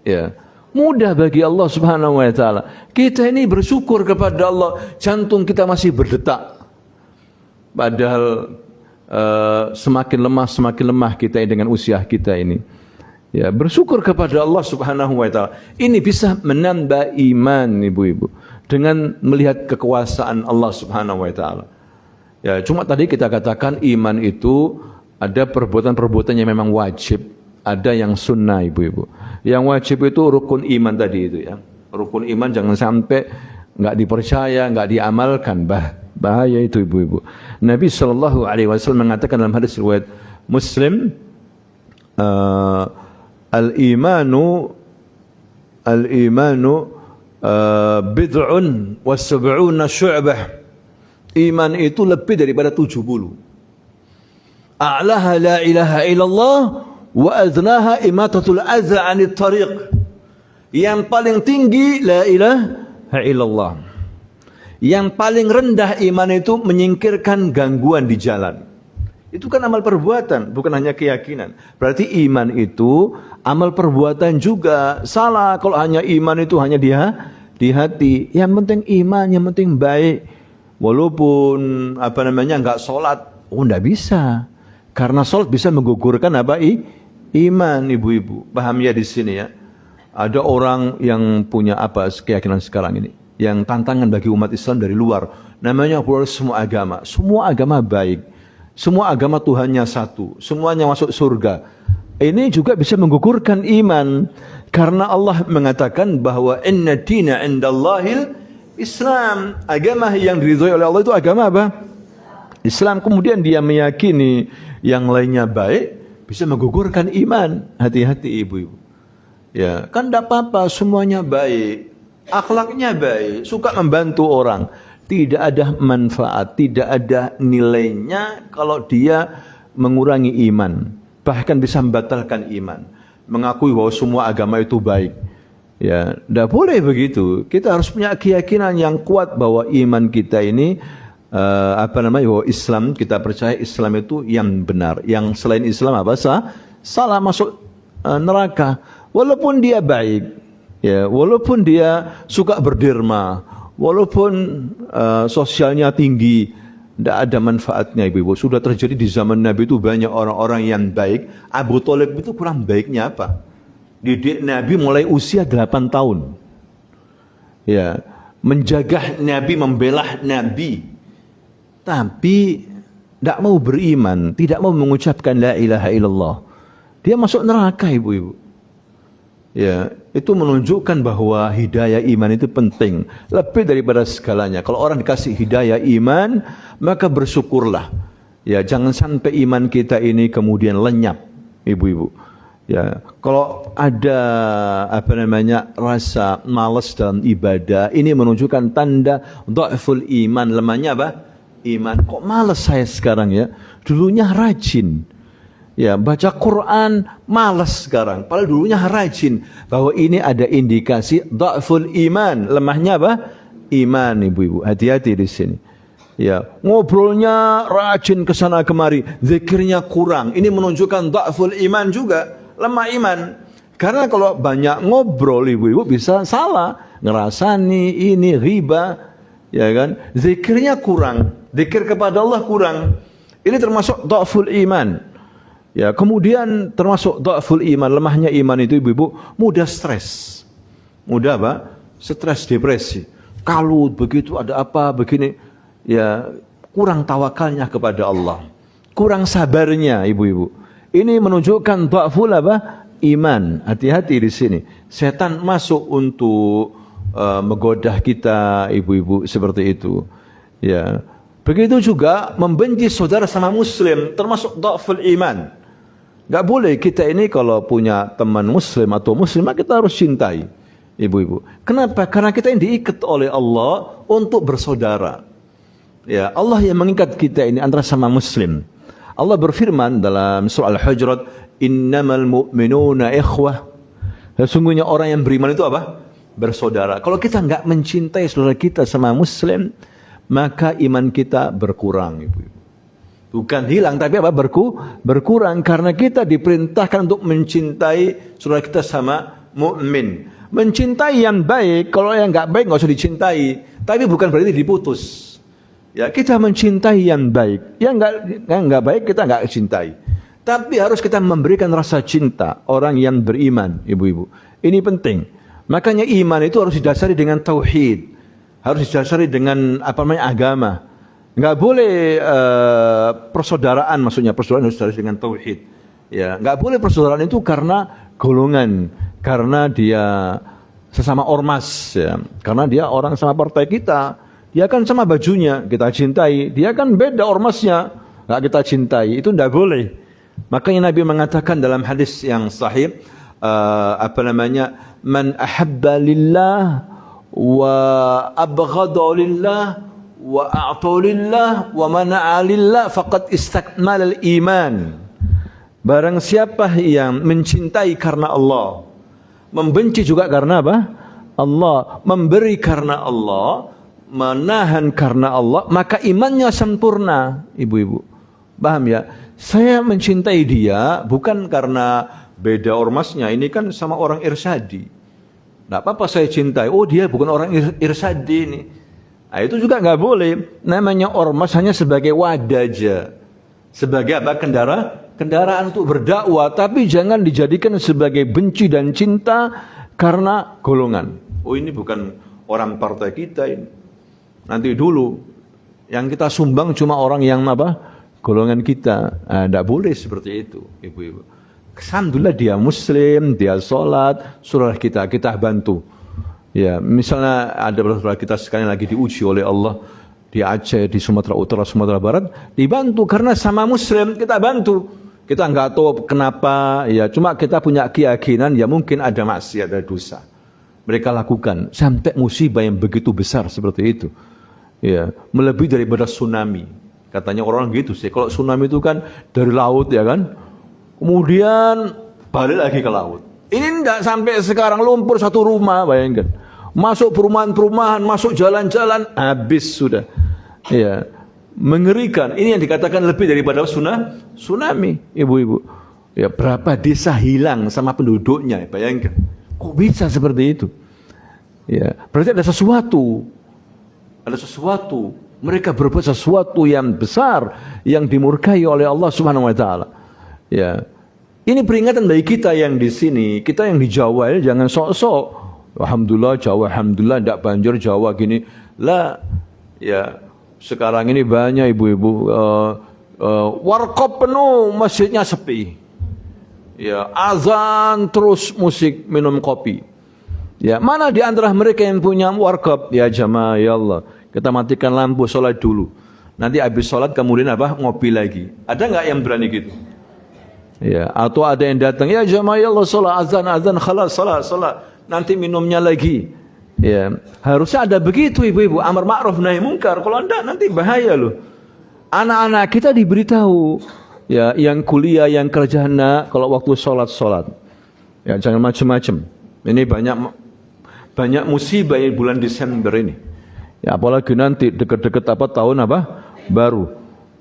Ya. Mudah bagi Allah Subhanahu wa taala. Kita ini bersyukur kepada Allah, jantung kita masih berdetak. Padahal semakin lemah kita dengan usia kita ini. Ya, bersyukur kepada Allah Subhanahu wa taala. Ini bisa menambah iman, ibu-ibu, dengan melihat kekuasaan Allah Subhanahu wa taala. Ya, cuma tadi kita katakan iman itu ada perbuatan-perbuatan yang memang wajib. ada yang sunnah ibu-ibu. Yang wajib itu rukun iman tadi itu ya. Rukun iman jangan sampai nggak dipercaya, nggak diamalkan, bahaya itu ibu-ibu. Nabi SAW mengatakan dalam hadis riwayat Muslim, al-imanu bid'un wa sab'una syu'bah. Iman itu lebih daripada 70. A'laha la ilaha illallah wa adnaha imatatul adza 'anit tariq. Yang paling tinggi la ilaha illallah. Yang paling rendah iman itu menyingkirkan gangguan di jalan. Itu kan amal perbuatan, bukan hanya keyakinan. Berarti iman itu amal perbuatan juga. Salah kalau hanya iman itu hanya di hati. Yang penting iman, yang penting baik. Walaupun enggak sholat, enggak bisa. Karena sholat bisa menggugurkan iman, ibu-ibu. Paham ya di sini ya? Ada orang yang punya keyakinan sekarang ini, yang tantangan bagi umat Islam dari luar. Namanya pluralisme agama. Semua agama baik. Semua agama Tuhannya satu, semuanya masuk surga. Ini juga bisa menggugurkan iman, karena Allah mengatakan bahwa inna dina indallahil Islam. Agama yang diridhoi oleh Allah itu agama apa? Islam. Kemudian dia meyakini yang lainnya baik, bisa menggugurkan iman. Hati-hati ibu-ibu. Ya, kan tidak apa-apa, semuanya baik, akhlaknya baik, suka membantu orang. Tidak ada manfaat, tidak ada nilainya kalau dia mengurangi iman. Bahkan bisa membatalkan iman. Mengakui bahwa semua agama itu baik. Ya, tidak boleh begitu. Kita harus punya keyakinan yang kuat bahwa iman kita ini bahwa Islam, kita percaya Islam itu yang benar. Yang selain Islam salah, masuk neraka. Walaupun dia baik, ya, walaupun dia suka berderma, walaupun sosialnya tinggi, tidak ada manfaatnya ibu-ibu. Sudah terjadi di zaman Nabi itu banyak orang-orang yang baik. Abu Thalib itu kurang baiknya apa? Didik Nabi mulai usia 8 tahun. Ya, menjaga Nabi, membela Nabi. Tapi tidak mau beriman, tidak mau mengucapkan la ilaha illallah. Dia masuk neraka ibu-ibu. Ya, itu menunjukkan bahwa hidayah iman itu penting, lebih daripada segalanya. Kalau orang dikasih hidayah iman, maka bersyukurlah. Ya, jangan sampai iman kita ini kemudian lenyap, ibu-ibu. Ya, kalau ada rasa malas dalam ibadah, ini menunjukkan tanda dha'ful iman, lemahnya iman. Kok malas saya sekarang ya? Dulunya rajin. Ya, baca Quran malas sekarang, padahal dulunya rajin. Bahwa ini ada indikasi dha'ful iman, lemahnya iman, ibu-ibu. Hati-hati di sini. Ya, ngobrolnya rajin ke sana kemari, zikirnya kurang. Ini menunjukkan dha'ful iman juga, lemah iman. Karena kalau banyak ngobrol ibu-ibu bisa salah, ngerasani ini riba, ya kan? Zikirnya kurang, zikir kepada Allah kurang. Ini termasuk dha'ful iman. Ya, kemudian termasuk dha'ful iman, lemahnya iman itu ibu-ibu, mudah stres. Mudah stres, depresi. Kalau begitu ada apa begini, ya kurang tawakalnya kepada Allah. Kurang sabarnya ibu-ibu. Ini menunjukkan dha'ful iman. Hati-hati di sini. Setan masuk untuk menggoda kita ibu-ibu seperti itu. Ya. Begitu juga membenci saudara sama muslim, termasuk dha'ful iman. Gak boleh kita ini kalau punya teman muslim atau muslimah, kita harus cintai ibu-ibu. Kenapa? Karena kita ini diikat oleh Allah untuk bersaudara. Ya, Allah yang mengikat kita ini antara sama muslim. Allah berfirman dalam surah Al-Hujurat, innamal mu'minuna ikhwah. Sesungguhnya orang yang beriman itu bersaudara. Kalau kita enggak mencintai saudara kita sama muslim, maka iman kita berkurang ibu-ibu. Bukan hilang, tapi berkurang, karena kita diperintahkan untuk mencintai saudara kita sama mukmin. Mencintai yang baik, kalau yang enggak baik enggak usah dicintai, tapi bukan berarti diputus. Ya, kita mencintai yang baik, yang enggak baik kita enggak cintai. Tapi harus kita memberikan rasa cinta orang yang beriman, ibu-ibu. Ini penting. Makanya iman itu harus didasari dengan tauhid. Harus didasari dengan agama. Enggak boleh persaudaraan, maksudnya persaudaraan harus didasari dengan tauhid. Ya, nggak boleh persaudaraan itu karena golongan, karena dia sesama ormas, ya. Karena dia orang sama partai kita, dia kan sama bajunya kita cintai, dia kan beda ormasnya, nggak kita cintai, itu nggak boleh. Makanya Nabi mengatakan dalam hadis yang sahih, man ahabba lillah wa abghada lillah wa a'ta lillah wa mana'a lillah faqad istakmala al-iman. Barang siapa yang mencintai karena Allah, membenci juga karena apa? Allah, memberi karena Allah, menahan karena Allah, maka imannya sempurna, ibu-ibu. Paham ya? Saya mencintai dia bukan karena beda ormasnya, ini kan sama orang Irsadi. Tidak apa-apa saya cintai, oh dia bukan orang Irsadi ini. Nah, itu juga nggak boleh. Namanya ormas hanya sebagai wadah aja. Sebagai apa? Kendaraan untuk berdakwah, tapi jangan dijadikan sebagai benci dan cinta karena golongan. Oh ini bukan orang partai kita ini. Nanti dulu yang kita sumbang cuma orang yang apa? Golongan kita. Tidak boleh seperti itu, ibu-ibu. Alhamdulillah dia muslim, dia sholat, surah kita bantu. Ya, misalnya ada saudara kita sekarang lagi diuji oleh Allah di Aceh, di Sumatera Utara, Sumatera Barat, dibantu karena sama muslim kita bantu. Kita nggak tahu kenapa, ya cuma kita punya keyakinan ya mungkin ada maksiat, ada dosa. Mereka lakukan sampai musibah yang begitu besar seperti itu. Ya, melebihi daripada tsunami. Katanya orang gitu sih. Kalau tsunami itu kan dari laut ya kan. Kemudian balik lagi ke laut. Ini enggak sampai sekarang lumpur satu rumah, bayangkan. Masuk perumahan-perumahan, masuk jalan-jalan, habis sudah. Ya, mengerikan. Ini yang dikatakan lebih daripada tsunami, ibu-ibu. Ya, berapa desa hilang sama penduduknya, bayangkan. Kok bisa seperti itu? Ya, berarti ada sesuatu. Ada sesuatu. Mereka berbuat sesuatu yang besar yang dimurkai oleh Allah Subhanahu wa taala. Ya. Ini peringatan bagi kita yang di sini, kita yang di Jawa ini jangan sok-sok. Alhamdulillah Jawa, alhamdulillah tidak banjir Jawa gini. Lah, ya sekarang ini banyak ibu-ibu warkop penuh, masjidnya sepi. Ya, azan terus musik, minum kopi. Ya, mana di antara mereka yang punya warkop? Ya jamaah, ya Allah, kita matikan lampu, sholat dulu. Nanti habis sholat kemudian apa? Ngopi lagi. Ada nggak yang berani gitu? Ya, atau ada yang datang, ya jamaah ya Allah, sholat azan khalas, sholat. Nanti minumnya lagi. Ya, harusnya ada begitu ibu-ibu, amar ma'ruf nahi mungkar. Kalau enggak nanti bahaya loh. Anak-anak kita diberitahu, ya, yang kuliah, yang kerja, nak, kalau waktu sholat. Ya, jangan macam-macam. Ini banyak musibah di bulan Desember ini. Ya, apalagi nanti dekat-dekat apa tahun apa baru.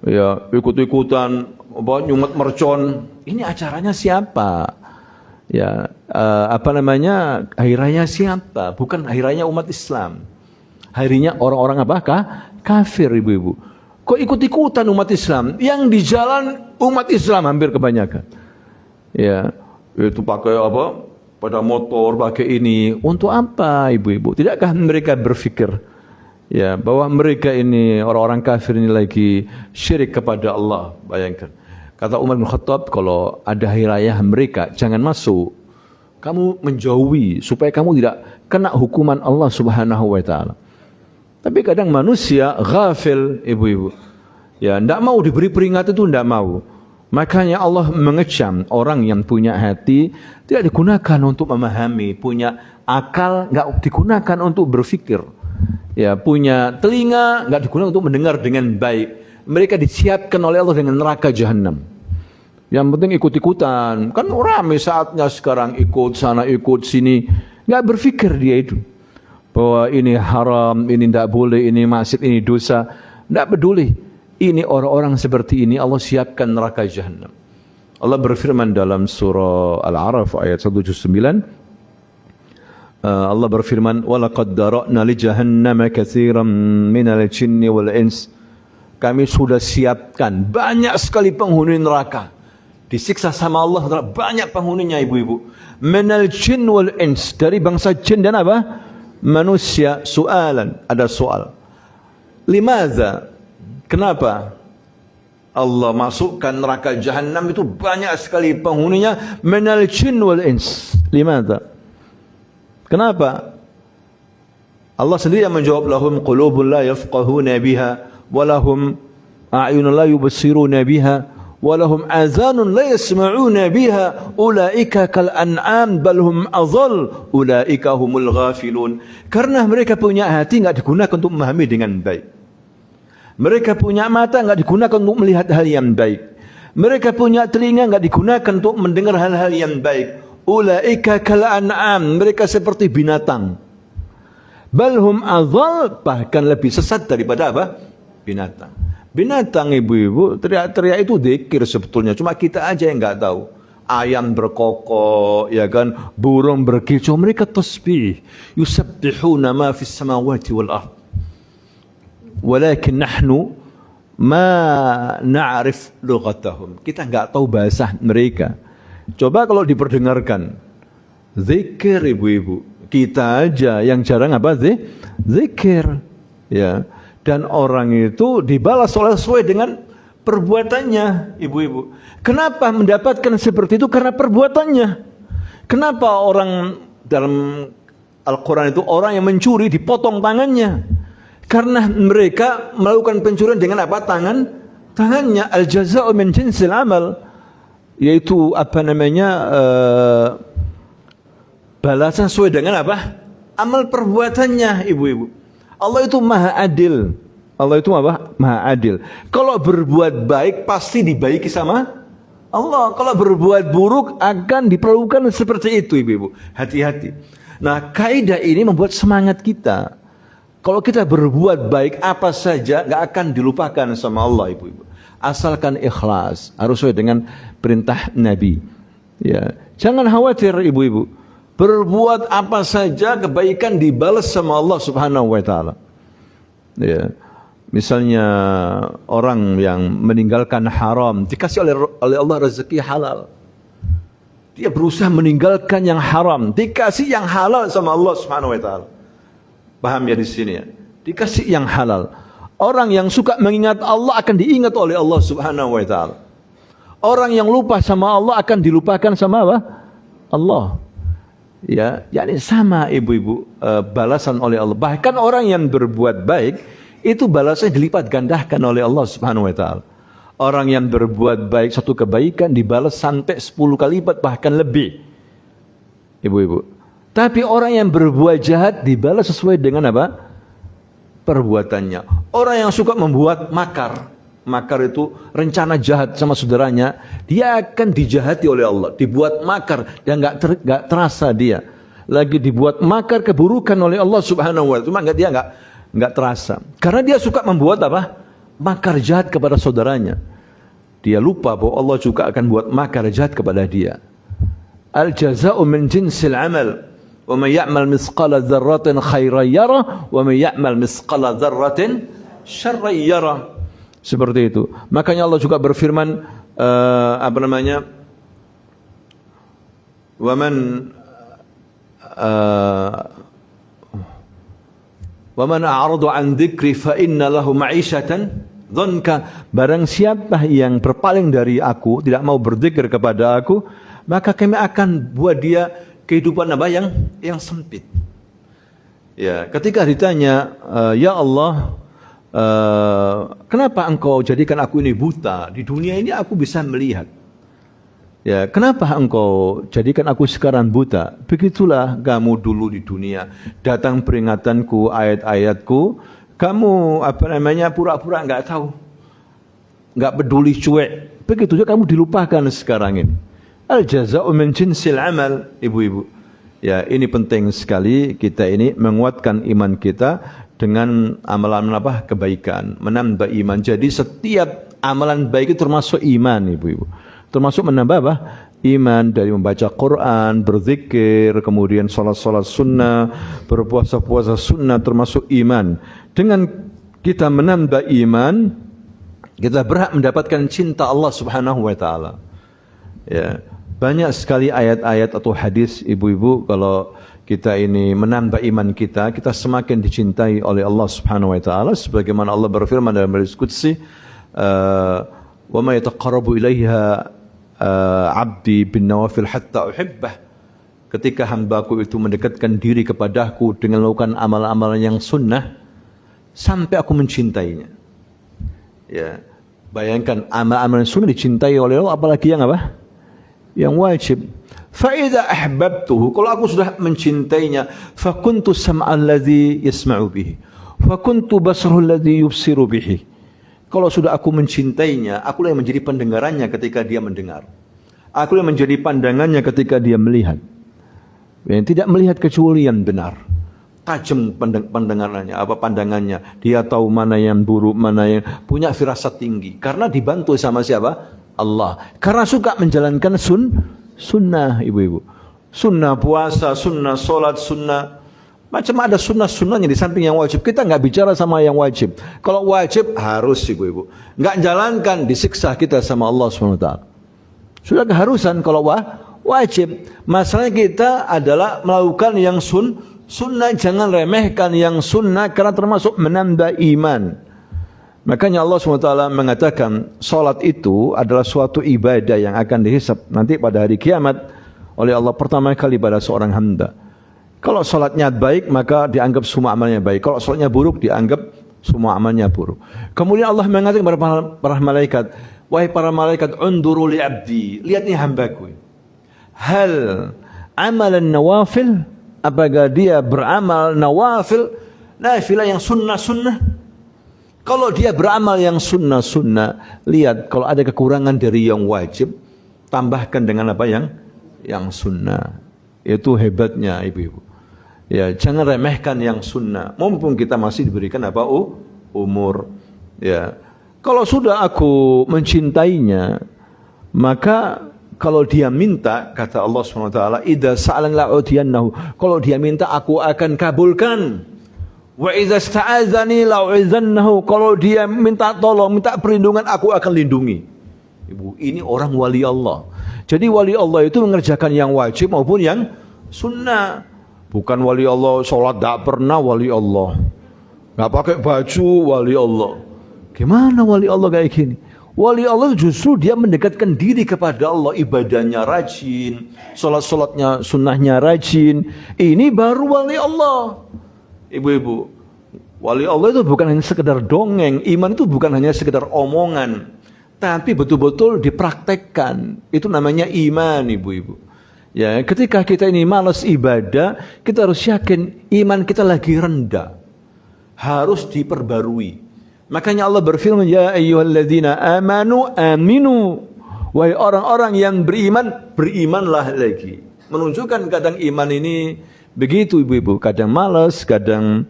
Ya, ikut-ikutan nyumet mercon. Ini acaranya siapa? Ya, hari raya siapa? Bukan hari raya umat Islam. Harinya orang-orang apa? Kafir, ibu-ibu. Kok ikut-ikutan umat Islam? Yang di jalan umat Islam hampir kebanyakan. Ya, itu pakai apa? Pada motor, pakai ini. Untuk apa, ibu-ibu? Tidakkah mereka berpikir ya bahwa mereka ini orang-orang kafir ini lagi syirik kepada Allah? Bayangkan. Kata Umar bin Khattab, kalau ada hari raya mereka, jangan masuk. Kamu menjauhi, supaya kamu tidak kena hukuman Allah Subhanahu wa ta'ala. Tapi kadang manusia ghafil, ibu-ibu. Ya, tidak mau diberi peringatan itu, tidak mau. Makanya Allah mengecam orang yang punya hati, tidak digunakan untuk memahami. Punya akal, tidak digunakan untuk berfikir. Ya, punya telinga, tidak digunakan untuk mendengar dengan baik. Mereka disiapkan oleh Allah dengan neraka jahanam. Yang penting ikut-ikutan. Kan ramai saatnya sekarang, ikut sana, ikut sini. Nggak berpikir dia itu. Bahwa ini haram, ini tidak boleh, ini maksiat, ini dosa. Nggak peduli. Ini orang-orang seperti ini Allah siapkan neraka jahanam. Allah berfirman dalam surah Al-A'raf ayat 179. Allah berfirman, وَلَقَدْ دَرَأْنَا لِجَهَنَّمَ كَثِيرًا مِنَ الْجِنِّ وَالْإِنسِ. Kami sudah siapkan banyak sekali penghuni neraka. Disiksa sama Allah banyak penghuninya, ibu-ibu. Minal jin wal ins, dari bangsa jin dan apa? Manusia. Soalan, ada soal. Limadza? Kenapa? Allah masukkan neraka Jahannam itu banyak sekali penghuninya minal jin wal ins. Limata? Kenapa? Allah sendiri yang menjawab, lahum qulubun la yafqahuna biha wa lahum a'yunun la yubsiruna biha wa lahum azanun la yasma'una biha ulaika kal an'am bal hum adhal ulaika humul ghafilun. Karena mereka punya hati enggak digunakan untuk memahami dengan baik. Mereka punya mata enggak digunakan untuk melihat hal yang baik. Mereka punya telinga enggak digunakan untuk mendengar hal-hal yang baik. Ulaika kal an'am, mereka seperti binatang. Balhum adhal, bahkan lebih sesat daripada apa? Binatang. Binatang ibu-ibu teriak-teriak itu dzikir sebetulnya, cuma kita aja yang enggak tahu. Ayam berkokok, ya kan, burung berkicau, mereka tasbih. Yusabbihuna ma fis samawati wal ardh. Walakin nahnu ma na'rif lughatahum. Kita enggak tahu bahasa mereka. Coba kalau diperdengarkan zikir ibu-ibu, kita aja yang jarang apa zikir, ya. Dan orang itu dibalas sesuai dengan perbuatannya, ibu-ibu. Kenapa mendapatkan seperti itu? Karena perbuatannya. Kenapa orang dalam Al-Quran itu orang yang mencuri dipotong tangannya? Karena mereka melakukan pencurian dengan apa? Tangannya. Al-jaza'u min jinsil amal, yaitu apa namanya, balasan sesuai dengan apa? Amal perbuatannya, ibu-ibu. Allah itu maha adil. Allah itu apa? Maha adil. Kalau berbuat baik pasti dibaiki sama Allah. Kalau berbuat buruk akan diperlakukan seperti itu, ibu-ibu. Hati-hati. Nah, kaidah ini membuat semangat kita. Kalau kita berbuat baik apa saja gak akan dilupakan sama Allah, ibu-ibu. Asalkan ikhlas, harus sesuai dengan perintah Nabi. Ya, jangan khawatir ibu-ibu. Berbuat apa saja kebaikan dibalas sama Allah Subhanahu wa taala. Ya. Misalnya orang yang meninggalkan haram dikasih oleh Allah rezeki halal. Dia berusaha meninggalkan yang haram, dikasih yang halal sama Allah Subhanahu wa taala. Paham ya di sini ya? Dikasih yang halal. Orang yang suka mengingat Allah akan diingat oleh Allah Subhanahu wa taala. Orang yang lupa sama Allah akan dilupakan sama apa? Allah. Ya, yakni sama ibu-ibu, balasan oleh Allah. Bahkan orang yang berbuat baik itu balasannya dilipat gandakan oleh Allah Subhanahu wa taala. Orang yang berbuat baik satu kebaikan dibalas sampai 10 kali lipat bahkan lebih. Ibu-ibu. Tapi orang yang berbuat jahat dibalas sesuai dengan apa? Perbuatannya. Orang yang suka membuat makar. Makar itu rencana jahat sama saudaranya. Dia akan dijahati oleh Allah. Dibuat makar dan gak terasa dia. Lagi dibuat makar keburukan oleh Allah Subhanahu wa taala. Cuma dia gak terasa. Karena dia suka membuat apa? Makar jahat kepada saudaranya. Dia lupa bahwa Allah juga akan buat makar jahat kepada dia. Al-jaza'u min jinsil amal. Wa may ya'mal mithqala dzarratin khairan yarah wa may ya'mal mithqala dzarratin syarran yarah. Seperti itu. Makanya Allah juga berfirman apa namanya? Wa man a'rada 'an dzikri fa inna lahu ma'isyatan dhanka. Barang siapa yang berpaling dari aku, tidak mau berzikir kepada aku, maka kami akan buat dia kehidupan apa yang sempit. Ya, ketika ditanya, ya Allah, kenapa engkau jadikan aku ini buta? Di dunia ini aku bisa melihat. Ya, kenapa engkau jadikan aku sekarang buta? Begitulah kamu dulu di dunia. Datang peringatanku, ayat-ayatku, kamu apa namanya pura-pura enggak tahu. Enggak peduli, cuek. Begitu juga kamu dilupakan sekarang ini. Al-jaza'u min jinsil amal, ibu-ibu. Ya, ini penting sekali kita ini menguatkan iman kita dengan amalan apa? Kebaikan, menambah iman. Jadi setiap amalan baik itu termasuk iman, ibu-ibu. Termasuk menambah apa? Iman, dari membaca Quran, berzikir, kemudian salat-salat sunnah, berpuasa-puasa sunnah, termasuk iman. Dengan kita menambah iman, kita berhak mendapatkan cinta Allah Subhanahu wa taala. Ya, banyak sekali ayat-ayat atau hadis ibu-ibu, kalau kita ini menambah iman kita, kita semakin dicintai oleh Allah Subhanahu wa taala sebagaimana Allah berfirman dalam hadis qudsi, wa ma yataqarrabu ilaiha abdi bin nawafil hatta uhibbah. Ketika hambaku itu mendekatkan diri kepadaku dengan melakukan amalan-amalan yang sunnah sampai aku mencintainya. Ya, bayangkan amalan-amalan sunnah dicintai oleh Allah, apalagi yang apa? Yang wajib. Fa idza ahbabtuhu, kalau aku sudah mencintainya, fa kuntu sam'al ladzi yasma'u bihi, fa kuntu basarul ladzi yubsiru bihi. Kalau sudah aku mencintainya, akulah yang menjadi pendengarannya ketika dia mendengar. Aku yang menjadi pandangannya ketika dia melihat. Yang tidak melihat kecuali yang benar. Tajam pandangannya, pandangannya. Dia tahu mana yang buruk, mana yang punya firasat tinggi. Karena dibantu sama siapa? Allah. Karena suka menjalankan sunnah, ibu-ibu. Sunnah puasa, sunnah solat, sunnah. Macam ada sunnah-sunnahnya di samping yang wajib. Kita nggak bicara sama yang wajib. Kalau wajib harus, ibu-ibu. Nggak jalankan, disiksa kita sama Allah SWT. Sudah keharusan kalau wajib. Masalahnya kita adalah melakukan yang sunnah. Jangan remehkan yang sunnah karena termasuk menambah iman. Makanya Allah SWT mengatakan salat itu adalah suatu ibadah yang akan dihisab nanti pada hari kiamat oleh Allah pertama kali pada seorang hamba. Kalau salatnya baik maka dianggap semua amalnya baik. Kalau salatnya buruk dianggap semua amalnya buruk. Kemudian Allah mengatakan kepada para malaikat, wahai para malaikat, unduru li abdi, lihat nih hambaku. Hal amalan nawafil, apakah dia beramal nawafil, nafilah yang sunnah-sunnah? Kalau dia beramal yang sunnah-sunnah, lihat kalau ada kekurangan dari yang wajib, tambahkan dengan apa yang sunnah. Itu hebatnya ibu-ibu. Ya, jangan remehkan yang sunnah. Mumpung kita masih diberikan apa? Umur. Ya. Kalau sudah aku mencintainya, maka kalau dia minta, kata Allah SWT, idza sa'alan la'utiyannahu. Kalau dia minta, aku akan kabulkan. Wa idza sta'adzani la'u'izannahu. Kalau dia minta tolong, minta perlindungan, aku akan lindungi. Ibu, ini orang wali Allah. Jadi wali Allah itu mengerjakan yang wajib maupun yang sunnah. Bukan wali Allah sholat tak pernah wali Allah, nggak pakai baju wali Allah. Gimana wali Allah kayak gini? Wali Allah justru dia mendekatkan diri kepada Allah, ibadahnya rajin, sholat-sholatnya sunnahnya rajin. Ini baru wali Allah. Ibu-ibu, wali Allah itu bukan hanya sekedar dongeng. Iman itu bukan hanya sekedar omongan, tapi betul-betul dipraktekkan. Itu namanya iman, ibu-ibu. Ya, ketika kita ini malas ibadah, kita harus yakin iman kita lagi rendah. Harus diperbarui. Makanya Allah berfirman, ya ayyuhalladzina amanu aminu. Wahai orang-orang yang beriman, berimanlah lagi. Menunjukkan kadang iman ini begitu ibu-ibu, kadang malas, kadang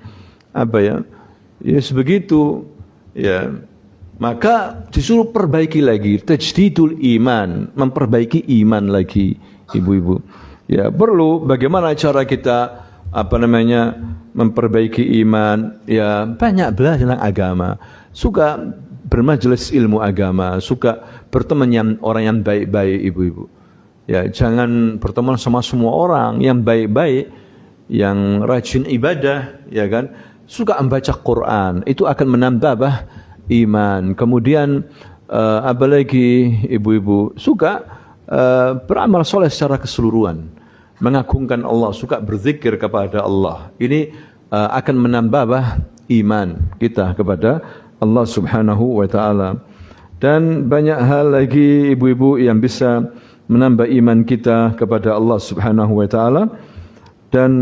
ya sebegitu. Ya. Maka disuruh perbaiki lagi, tajdidul iman, memperbaiki iman lagi. Ibu-ibu, ya perlu bagaimana cara kita memperbaiki iman. Ya banyak belajar tentang agama, suka bermajelis ilmu agama, suka berteman yang orang yang baik-baik, ibu-ibu. Ya jangan berteman sama semua orang yang baik-baik, yang rajin ibadah, ya kan. Suka membaca Quran, itu akan menambah iman. Kemudian apalagi ibu-ibu suka beramal soleh secara keseluruhan, mengagungkan Allah, suka berzikir kepada Allah. Ini akan menambah iman kita kepada Allah Subhanahu wa taala. Dan banyak hal lagi ibu-ibu yang bisa menambah iman kita kepada Allah Subhanahu wa taala, dan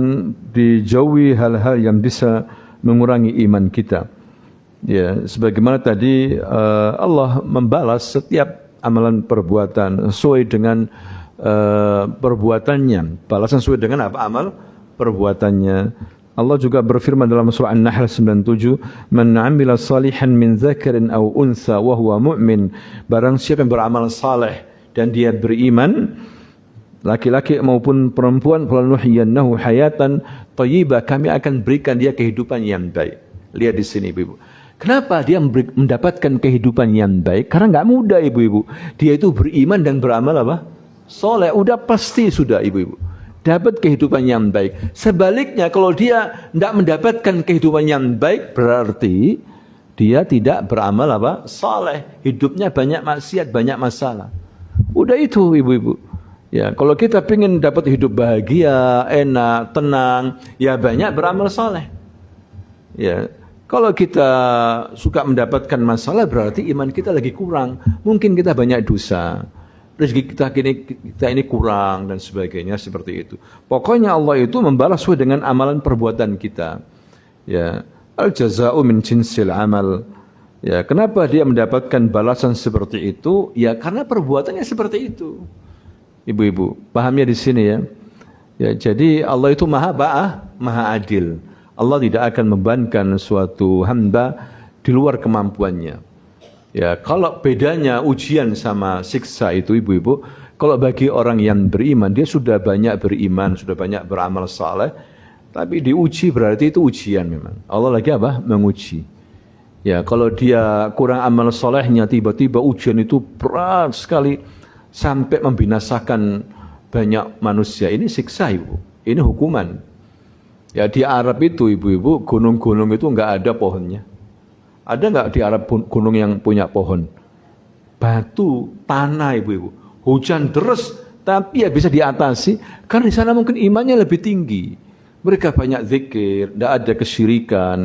dijauhi hal-hal yang bisa mengurangi iman kita. Ya, sebagaimana tadi Allah membalas setiap amalan perbuatan sesuai dengan perbuatannya. Balasan sesuai dengan apa amal perbuatannya. Allah juga berfirman dalam surah An-Nahl 97, "Man 'amila salihan min dzakarin aw untha wa huwa mu'min." Barang siapa yang beramal saleh dan dia beriman, laki-laki maupun perempuan, falanuhyiyannahu hayatan thayyibah, kami akan berikan dia kehidupan yang baik. Lihat di sini ibu-ibu. Kenapa dia mendapatkan kehidupan yang baik? Karena nggak mudah ibu-ibu. Dia itu beriman dan beramal soleh. Udah pasti sudah ibu-ibu dapat kehidupan yang baik. Sebaliknya kalau dia tidak mendapatkan kehidupan yang baik, berarti dia tidak beramal apa? Saleh. Hidupnya banyak maksiat, banyak masalah. Udah itu ibu-ibu. Ya, kalau kita pengen dapat hidup bahagia, enak, tenang, ya banyak beramal saleh. Ya, kalau kita suka mendapatkan masalah berarti iman kita lagi kurang. Mungkin kita banyak dosa. Rezeki kita ini kurang dan sebagainya seperti itu. Pokoknya Allah itu membalas sesuai dengan amalan perbuatan kita. Ya, al jaza'u min jinsil amal. Ya, kenapa dia mendapatkan balasan seperti itu? Ya, karena perbuatannya seperti itu. Ibu-ibu, pahamnya di sini ya. Ya, jadi Allah itu maha adil. Allah tidak akan membebankan suatu hamba di luar kemampuannya. Ya, kalau bedanya ujian sama siksa itu ibu-ibu, kalau bagi orang yang beriman, dia sudah banyak beriman, sudah banyak beramal saleh, tapi diuji berarti itu ujian memang. Allah lagi apa? Menguji. Ya, kalau dia kurang amal salehnya, tiba-tiba ujian itu berat sekali sampai membinasakan banyak manusia. Ini siksa ibu, ini hukuman. Ya, di Arab itu ibu-ibu, gunung-gunung itu enggak ada pohonnya. Ada enggak di Arab gunung yang punya pohon? Batu, tanah ibu-ibu. Hujan deras, tapi ya bisa diatasi karena di sana mungkin imannya lebih tinggi. Mereka banyak zikir, enggak ada kesyirikan.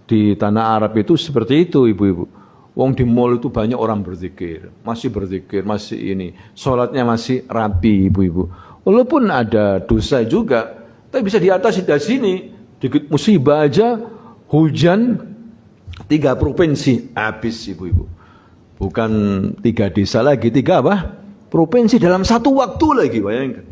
Di tanah Arab itu seperti itu ibu-ibu. Wong di mall itu banyak orang berzikir, masih ini, sholatnya masih rapi ibu-ibu. Walaupun ada dosa juga, tapi bisa diatasi dari sini. Dikit musibah aja, hujan 3 provinsi habis ibu-ibu. Bukan 3 desa lagi, 3 apa? Provinsi dalam 1 waktu lagi, bayangkan.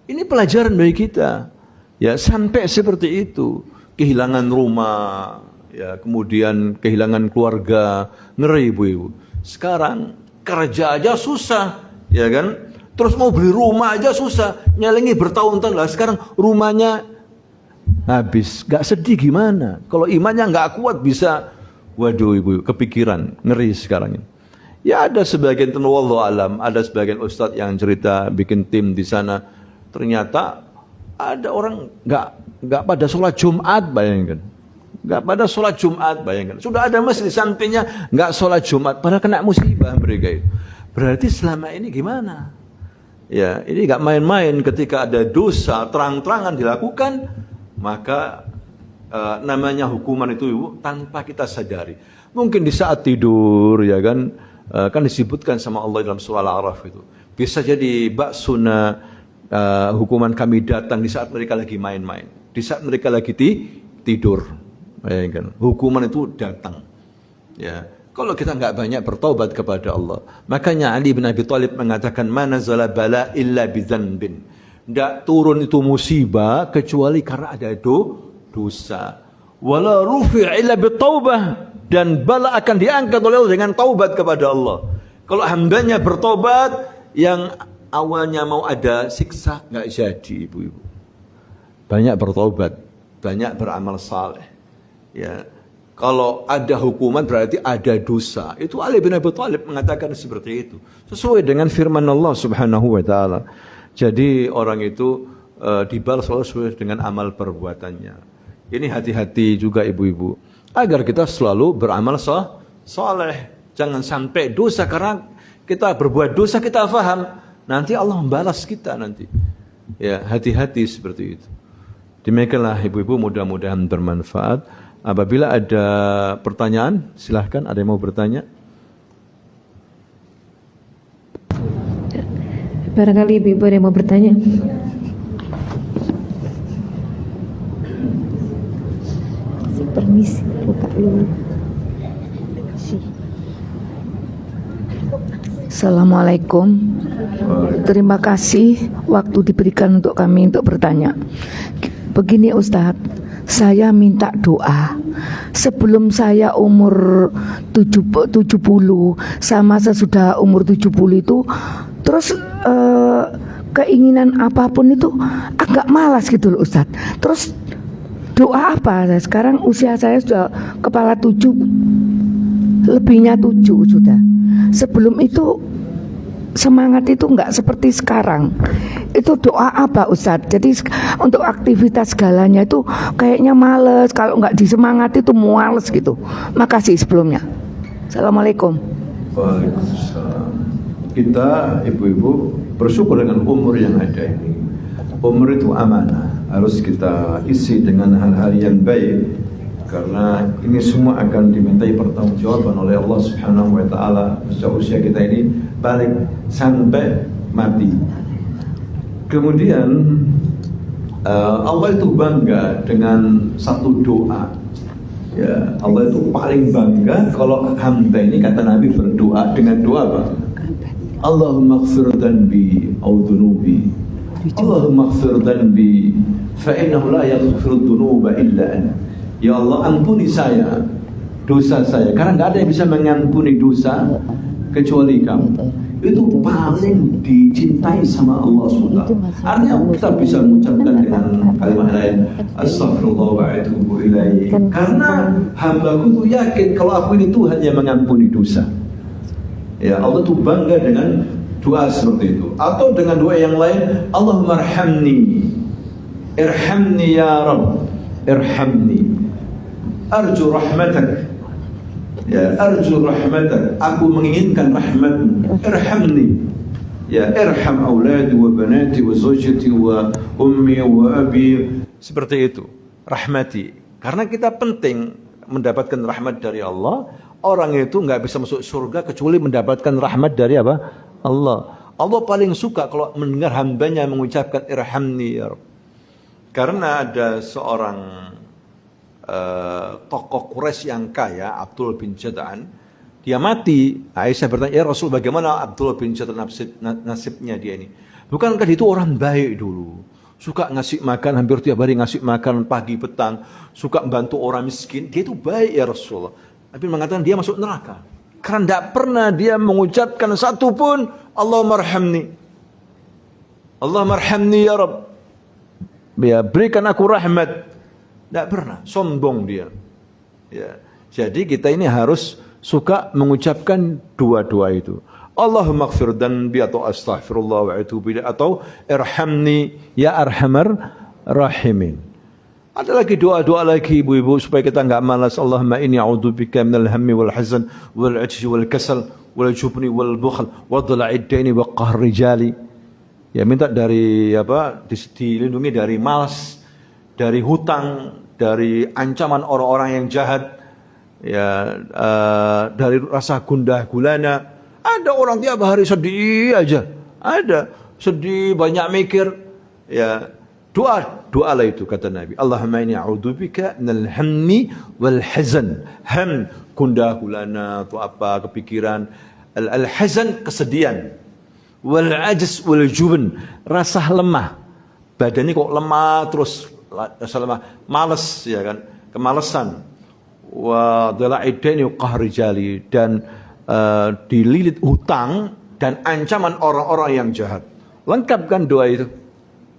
Ini pelajaran bagi kita. Ya, sampai seperti itu, kehilangan rumah, ya, kemudian kehilangan keluarga, ngeri ibu-ibu. Sekarang kerja aja susah, ya kan? Terus mau beli rumah aja susah, nyelengi bertahun-tahun lah. Sekarang rumahnya habis, gak sedih gimana? Kalau imannya gak kuat bisa, waduh ibu, kepikiran, ngeri sekarang ini. Ya ada sebagian wallahu alam, ada sebagian ustadz yang cerita bikin tim di sana, ternyata ada orang gak pada sholat Jumat, bayangkan. Enggak pada sholat Jumat, bayangkan. Sudah ada masjid di sampingnya, enggak sholat Jumat, padahal kena musibah mereka itu. Berarti selama ini gimana? Ya, ini enggak main-main. Ketika ada dosa terang-terangan dilakukan, maka namanya hukuman itu ibu, tanpa kita sadari. Mungkin di saat tidur, ya kan, kan disebutkan sama Allah dalam surah Al-A'raf itu. Bisa jadi baksuna hukuman kami datang di saat mereka lagi main-main, di saat mereka lagi tidur. Bayangkan, hukuman itu datang. Ya, kalau kita enggak banyak bertaubat kepada Allah, makanya Ali bin Abi Thalib mengatakan, "Man nazala bala illa bidzanbin." Enggak turun itu musibah kecuali karena ada dosa. Wala rufi'a illa bitaubah, dan bala akan diangkat oleh Allah dengan taubat kepada Allah. Kalau hambanya bertobat, yang awalnya mau ada siksa enggak jadi ibu-ibu. Banyak bertobat, banyak beramal saleh. Ya, kalau ada hukuman berarti ada dosa. Itu Ali bin Abi Thalib mengatakan seperti itu. Sesuai dengan firman Allah Subhanahu wa taala. Jadi orang itu dibalas sesuai dengan amal perbuatannya. Ini hati-hati juga ibu-ibu, agar kita selalu beramal saleh. Jangan sampai dosa, karena kita berbuat dosa kita faham, nanti Allah membalas kita nanti. Ya, hati-hati seperti itu. Demikianlah ibu-ibu, mudah-mudahan bermanfaat. Apabila ada pertanyaan, silahkan. Ada yang mau bertanya? Barangkali ibu-ibu ada yang mau bertanya. Permisi, buka dulu. Assalamualaikum. Terima kasih waktu diberikan untuk kami untuk bertanya. Begini Ustadz, saya minta doa sebelum saya umur 70 sama sesudah umur 70 itu, terus keinginan apapun itu agak malas gitu loh Ustadz. Terus doa apa? Sekarang usia saya sudah kepala 7, lebihnya 7 sudah. Sebelum itu semangat itu enggak seperti sekarang. Itu doa apa Ustadz? Jadi untuk aktivitas segalanya itu kayaknya males, kalau enggak disemangati itu muales gitu. Makasih sebelumnya. Assalamualaikum. Waalaikumsalam. Kita ibu-ibu bersyukur dengan umur yang ada ini. Umur itu amanah, harus kita isi dengan hal-hal yang baik, karena ini semua akan dimintai pertanggungjawaban oleh Allah Subhanahu wa taala usia kita ini balik sampai mati. Kemudian Allah itu bangga dengan satu doa. Ya, Allah itu paling bangga kalau hamba ini, kata Nabi, berdoa dengan doa apa? Allahumma ighfir dhanbi aw dhunubi. Allahumma ighfir dhanbi fa innahu la yaghfiru dhunuba illa anta. Ya Allah, ampuni saya, dosa saya, karena nggak ada yang bisa mengampuni dosa kecuali Kamu. Itu paling dicintai sama Allah SWT. Artinya kita bisa mengucapkan dengan kalimat lain, Astaghfirullah wa atubu ilaih, karena hambaku itu yakin kalau aku ini Tuhan yang mengampuni dosa. Ya, Allah itu bangga dengan doa seperti itu. Atau dengan doa yang lain, Allahumma arhamni, irhamni ya Rabb, irhamni, arju rahmatak, ya arju rahmatak, aku menginginkan rahmatmu, irhamni, ya irham auladi wa banati wa zawjati wa ummi wa abi. Seperti itu, rahmati. Karena kita penting mendapatkan rahmat dari Allah. Orang itu nggak bisa masuk surga kecuali mendapatkan rahmat dari apa? Allah. Allah paling suka kalau mendengar hambanya mengucapkan irhamni ya Rabb. Karena ada seorang tokoh Quraisy yang kaya, Abdul bin Jada'an, dia mati. Aisyah bertanya, ya Rasul, bagaimana Abdul bin Jada'an nasibnya dia ini? Bukankah itu orang baik dulu? Suka ngasih makan, hampir tiap hari ngasih makan pagi petang, suka membantu orang miskin. Dia itu baik ya Rasulullah. Tapi mengatakan dia masuk neraka karena tidak pernah dia mengucapkan satu pun Allahumma arhamni, Allahumma arhamni ya Rabb, ya berikan aku rahmat. Tidak pernah, sombong dia. Ya. Jadi kita ini harus suka mengucapkan dua-dua itu. Allahumma ighfir dhanbi atau astaghfirullah wa atubu ilaih atau irhamni ya arhamar rahimin. Ada lagi doa-doa lagi ibu-ibu supaya kita enggak malas. Allahumma inni a'udzubika minal hammi wal hazan wal 'ajzi wal kasal wal jubni wal bukhl wa dhala'id daini wa qahr rijali. Ya, minta dari apa? Dilindungi dari malas, dari hutang, dari ancaman orang-orang yang jahat, ya, dari rasa gundah gulana. Ada orang tiap hari sedih aja, ada sedih banyak mikir, ya. Doa lah itu, kata Nabi. Allahumma inni a'udzubika minal hammi wal hazan. Ham, gundah gulana atau apa, kepikiran. Al hazan, kesedihan. Wal ajz wal jubn, rasa lemah. Badannya kok lemah terus, rasa lemah, malas ya kan, kemalasan. Wa dhala'id daini wa qahr rijali, dan dililit hutang dan ancaman orang-orang yang jahat. Lengkap kan doa itu?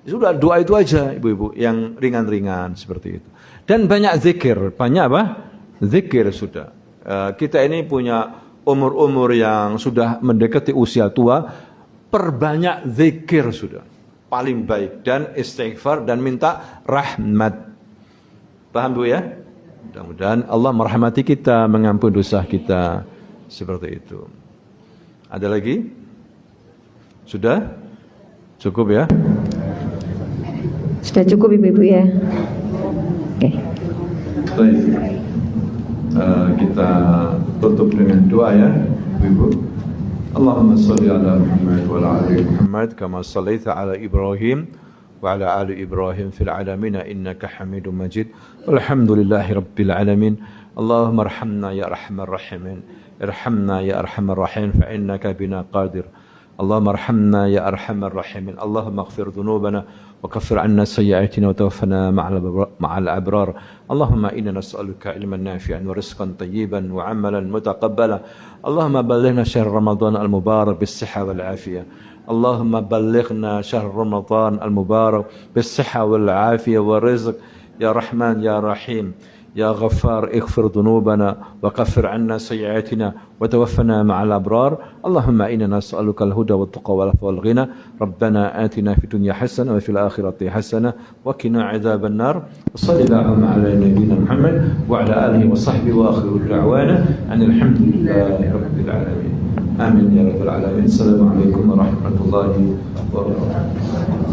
Sudah, doa itu aja ibu-ibu yang ringan-ringan seperti itu. Dan banyak zikir, banyak apa? Zikir sudah. Kita ini punya umur-umur yang sudah mendekati usia tua, perbanyak zikir sudah. Paling baik, dan istighfar dan minta rahmat. Paham Bu ya? Mudah-mudahan Allah merahmati kita, mengampuni dosa kita, seperti itu. Ada lagi? Sudah? Cukup ya? Sudah cukup ibu-ibu ya. Oke. Baik. Kita tutup dengan doa ya, ibu. Allahumma shalli ala Muhammad wa ala ali Muhammad kama shallaita ala Ibrahim wa ala ali Ibrahim fil alamin innaka Hamidum Majid. Walhamdulillahi rabbil alamin. Allahumma arhamna ya arhamar rahimin. Irhamna ya arhamar rahim fa innaka bina qadir. Allahumma arhamna ya arhamar rahimin. Allahumma ighfir dhunubana وكفر عنا سيئاتنا وتوفنا مع الأبرار. اللهم إنا نسألك علما نافعا ورزقا طيبا وعملا متقبلا. اللهم بلغنا شهر رمضان المبارك بالصحة والعافية. اللهم بلغنا شهر رمضان المبارك بالصحة والعافية والرزق يا رحمن يا رحيم يا غفار اغفر ذنوبنا وكفر عنا سيئاتنا وتوفنا مع الأبرار اللهم إنا نسألك الهدى والتقى والعفو والغنى ربنا آتنا في الدنيا حسنة وفي الآخرة حسنة وقنا عذاب النار وصلى اللهم على نبينا محمد وعلى آله وصحبه وآخر دعوانا أن الحمد لله رب العالمين آمين يا رب العالمين. السلام عليكم ورحمة الله وبركاته.